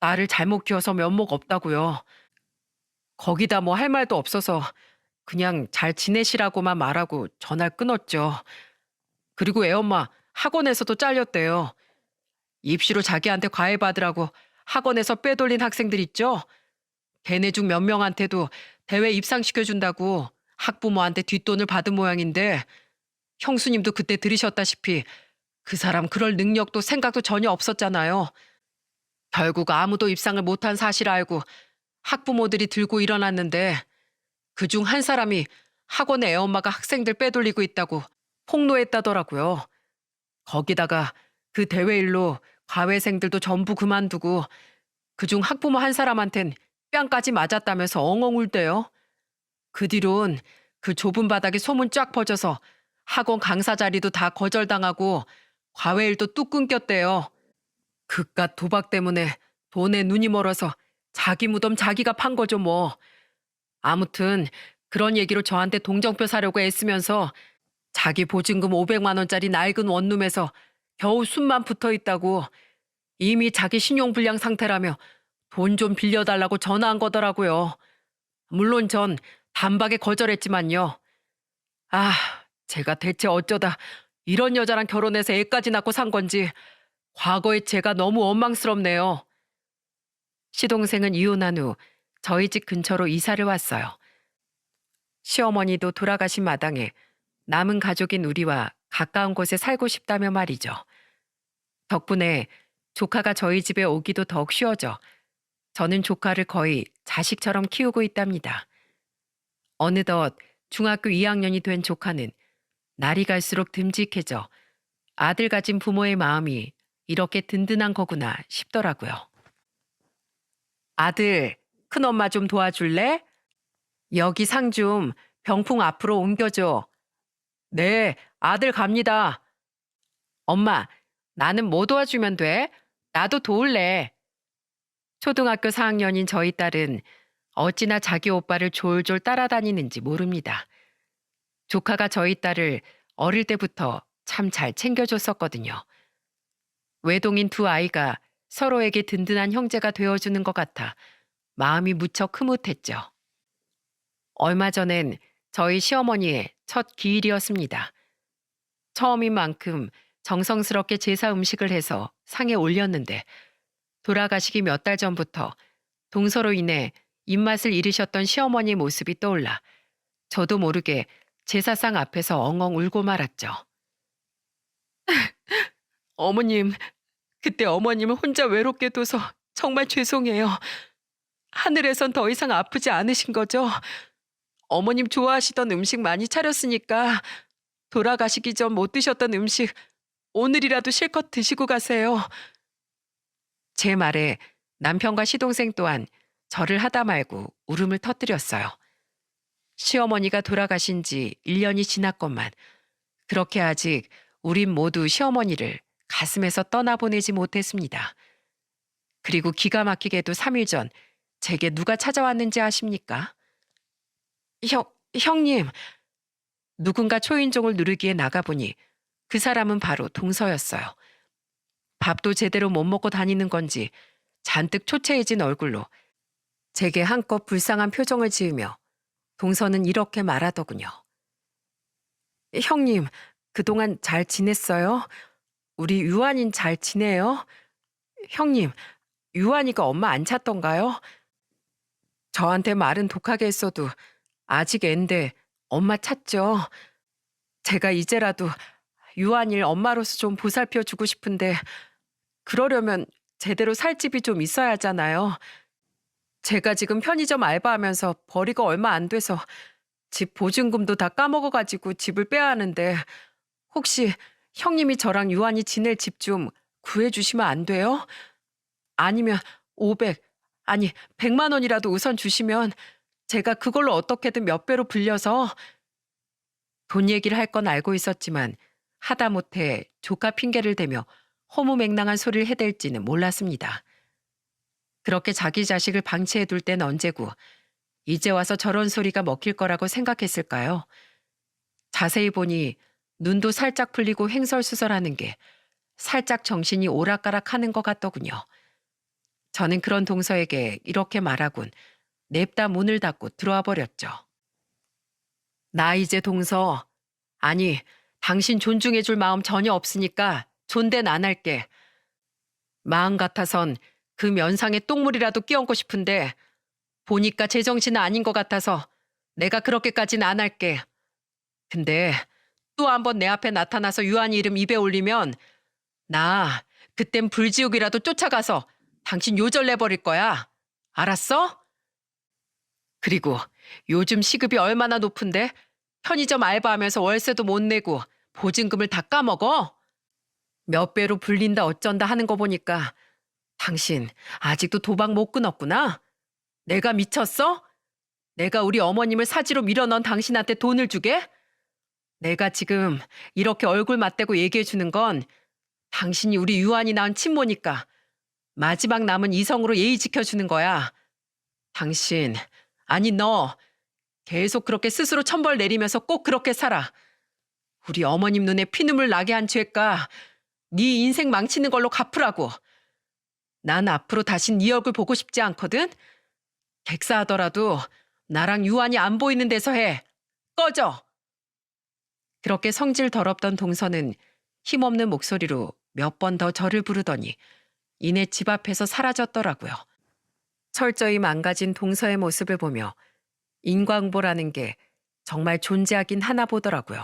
나를 잘못 키워서 면목 없다고요. 거기다 뭐 할 말도 없어서 그냥 잘 지내시라고만 말하고 전화를 끊었죠. 그리고 애엄마 학원에서도 잘렸대요. 입시로 자기한테 과외 받으라고 학원에서 빼돌린 학생들 있죠? 걔네 중 몇 명한테도 대회 입상시켜준다고 학부모한테 뒷돈을 받은 모양인데 형수님도 그때 들으셨다시피 그 사람 그럴 능력도 생각도 전혀 없었잖아요. 결국 아무도 입상을 못한 사실 알고 학부모들이 들고 일어났는데 그중 한 사람이 학원에 애엄마가 학생들 빼돌리고 있다고 폭로했다더라고요. 거기다가 그 대회 일로 과외생들도 전부 그만두고 그중 학부모 한 사람한텐 뺨까지 맞았다면서 엉엉 울대요. 그 뒤론 그 좁은 바닥에 소문 쫙 퍼져서 학원 강사 자리도 다 거절당하고 과외일도 뚝 끊겼대요. 그깟 도박 때문에 돈에 눈이 멀어서 자기 무덤 자기가 판 거죠 뭐. 아무튼 그런 얘기로 저한테 동정표 사려고 애쓰면서 자기 보증금 500만 원짜리 낡은 원룸에서 겨우 숨만 붙어 있다고 이미 자기 신용불량 상태라며 돈 좀 빌려달라고 전화한 거더라고요. 물론 전 단박에 거절했지만요. 아, 제가 대체 어쩌다 이런 여자랑 결혼해서 애까지 낳고 산 건지 과거의 제가 너무 원망스럽네요. 시동생은 이혼한 후 저희 집 근처로 이사를 왔어요. 시어머니도 돌아가신 마당에 남은 가족인 우리와 가까운 곳에 살고 싶다며 말이죠. 덕분에 조카가 저희 집에 오기도 더욱 쉬워져 저는 조카를 거의 자식처럼 키우고 있답니다. 어느덧 중학교 2학년이 된 조카는 날이 갈수록 듬직해져 아들 가진 부모의 마음이 이렇게 든든한 거구나 싶더라고요. 아들, 큰엄마 좀 도와줄래? 여기 상 좀 병풍 앞으로 옮겨줘. 네, 아들 갑니다. 엄마, 나는 뭐 도와주면 돼? 나도 도울래. 초등학교 4학년인 저희 딸은 어찌나 자기 오빠를 졸졸 따라다니는지 모릅니다. 조카가 저희 딸을 어릴 때부터 참 잘 챙겨줬었거든요. 외동인 두 아이가 서로에게 든든한 형제가 되어주는 것 같아 마음이 무척 흐뭇했죠. 얼마 전엔 저희 시어머니의 첫 기일이었습니다. 처음인 만큼 정성스럽게 제사 음식을 해서 상에 올렸는데 돌아가시기 몇 달 전부터 동서로 인해 입맛을 잃으셨던 시어머니 모습이 떠올라 저도 모르게 제사상 앞에서 엉엉 울고 말았죠. 어머님, 그때 어머님을 혼자 외롭게 둬서 정말 죄송해요. 하늘에선 더 이상 아프지 않으신 거죠? 어머님 좋아하시던 음식 많이 차렸으니까 돌아가시기 전 못 드셨던 음식 오늘이라도 실컷 드시고 가세요. 제 말에 남편과 시동생 또한 저를 하다 말고 울음을 터뜨렸어요. 시어머니가 돌아가신 지 1년이 지났건만 그렇게 아직 우린 모두 시어머니를 가슴에서 떠나보내지 못했습니다. 그리고 기가 막히게도 3일 전 제게 누가 찾아왔는지 아십니까? 형님. 누군가 초인종을 누르기에 나가보니 그 사람은 바로 동서였어요. 밥도 제대로 못 먹고 다니는 건지 잔뜩 초췌해진 얼굴로 제게 한껏 불쌍한 표정을 지으며 동서는 이렇게 말하더군요. 형님, 그동안 잘 지냈어요? 우리 유한인 잘 지내요? 형님, 유한이가 엄마 안 찾던가요? 저한테 말은 독하게 했어도 아직 앤데 엄마 찾죠. 제가 이제라도 유한일 엄마로서 좀 보살펴 주고 싶은데 그러려면 제대로 살 집이 좀 있어야 하잖아요. 제가 지금 편의점 알바하면서 벌이가 얼마 안 돼서 집 보증금도 다 까먹어가지고 집을 빼야 하는데 혹시 형님이 저랑 유한이 지낼 집 좀 구해주시면 안 돼요? 아니면 500, 아니 100만 원이라도 우선 주시면 제가 그걸로 어떻게든 몇 배로 불려서 돈 얘기를 할 건 알고 있었지만 하다못해 조카 핑계를 대며 허무맹랑한 소리를 해댈지는 몰랐습니다. 그렇게 자기 자식을 방치해둘 땐 언제고 이제 와서 저런 소리가 먹힐 거라고 생각했을까요? 자세히 보니 눈도 살짝 풀리고 횡설수설하는 게 살짝 정신이 오락가락하는 것 같더군요. 저는 그런 동서에게 이렇게 말하곤 냅다 문을 닫고 들어와 버렸죠. 나 이제 동서, 아니, 당신 존중해줄 마음 전혀 없으니까 존대는 안 할게. 마음 같아선 그 면상에 똥물이라도 끼얹고 싶은데 보니까 제정신은 아닌 것 같아서 내가 그렇게까지는 안 할게. 근데 또 한 번 내 앞에 나타나서 유한이 이름 입에 올리면 나 그땐 불지옥이라도 쫓아가서 당신 요절내버릴 거야. 알았어? 그리고 요즘 시급이 얼마나 높은데 편의점 알바하면서 월세도 못 내고 보증금을 다 까먹어? 몇 배로 불린다 어쩐다 하는 거 보니까 당신 아직도 도박 못 끊었구나? 내가 미쳤어? 내가 우리 어머님을 사지로 밀어넣은 당신한테 돈을 주게? 내가 지금 이렇게 얼굴 맞대고 얘기해 주는 건 당신이 우리 유한이 낳은 친모니까 마지막 남은 이성으로 예의 지켜주는 거야. 당신, 아니 너 계속 그렇게 스스로 천벌 내리면서 꼭 그렇게 살아. 우리 어머님 눈에 피눈물 나게 한 죄가 네 인생 망치는 걸로 갚으라고. 난 앞으로 다신 네 얼굴 보고 싶지 않거든. 객사하더라도 나랑 유한이 안 보이는 데서 해. 꺼져. 그렇게 성질 더럽던 동서는 힘없는 목소리로 몇 번 더 저를 부르더니 이내 집 앞에서 사라졌더라고요. 철저히 망가진 동서의 모습을 보며 인광보라는 게 정말 존재하긴 하나 보더라고요.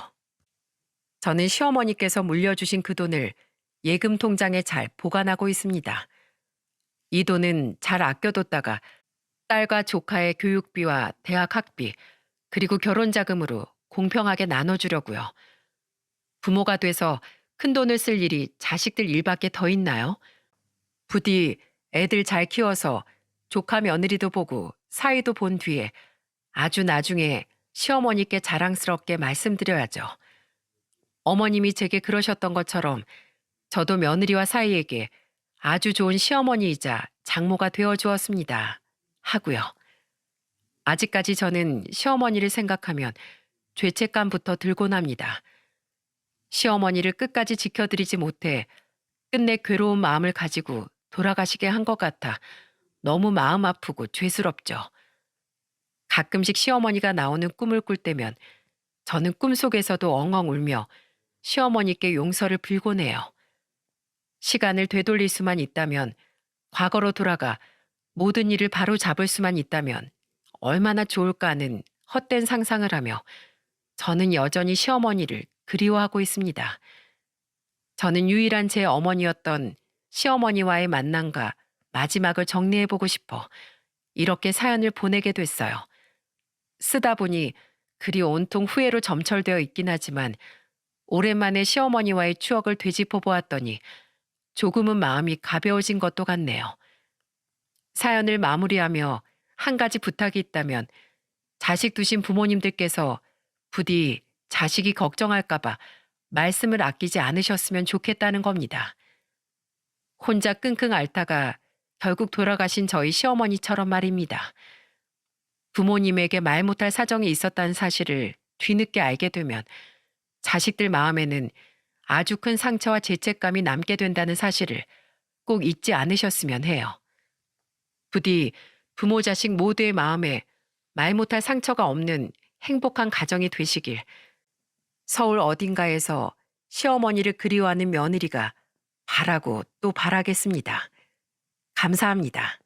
저는 시어머니께서 물려주신 그 돈을 예금 통장에 잘 보관하고 있습니다. 이 돈은 잘 아껴뒀다가 딸과 조카의 교육비와 대학 학비, 그리고 결혼 자금으로 공평하게 나눠주려고요. 부모가 돼서 큰 돈을 쓸 일이 자식들 일밖에 더 있나요? 부디 애들 잘 키워서 조카 며느리도 보고 사위도 본 뒤에 아주 나중에 시어머니께 자랑스럽게 말씀드려야죠. 어머님이 제게 그러셨던 것처럼 저도 며느리와 사위에게 아주 좋은 시어머니이자 장모가 되어 주었습니다. 하고요. 아직까지 저는 시어머니를 생각하면 죄책감부터 들곤 합니다. 시어머니를 끝까지 지켜드리지 못해 끝내 괴로운 마음을 가지고 돌아가시게 한 것 같아 너무 마음 아프고 죄스럽죠. 가끔씩 시어머니가 나오는 꿈을 꿀 때면 저는 꿈속에서도 엉엉 울며 시어머니께 용서를 빌곤 해요. 시간을 되돌릴 수만 있다면, 과거로 돌아가 모든 일을 바로 잡을 수만 있다면 얼마나 좋을까 하는 헛된 상상을 하며 저는 여전히 시어머니를 그리워하고 있습니다. 저는 유일한 제 어머니였던 시어머니와의 만남과 마지막을 정리해보고 싶어 이렇게 사연을 보내게 됐어요. 쓰다 보니 글이 온통 후회로 점철되어 있긴 하지만 오랜만에 시어머니와의 추억을 되짚어 보았더니 조금은 마음이 가벼워진 것도 같네요. 사연을 마무리하며 한 가지 부탁이 있다면 자식 두신 부모님들께서 부디 자식이 걱정할까봐 말씀을 아끼지 않으셨으면 좋겠다는 겁니다. 혼자 끙끙 앓다가 결국 돌아가신 저희 시어머니처럼 말입니다. 부모님에게 말 못할 사정이 있었다는 사실을 뒤늦게 알게 되면 자식들 마음에는 아주 큰 상처와 죄책감이 남게 된다는 사실을 꼭 잊지 않으셨으면 해요. 부디 부모 자식 모두의 마음에 말 못할 상처가 없는 행복한 가정이 되시길 서울 어딘가에서 시어머니를 그리워하는 며느리가 바라고 또 바라겠습니다. 감사합니다.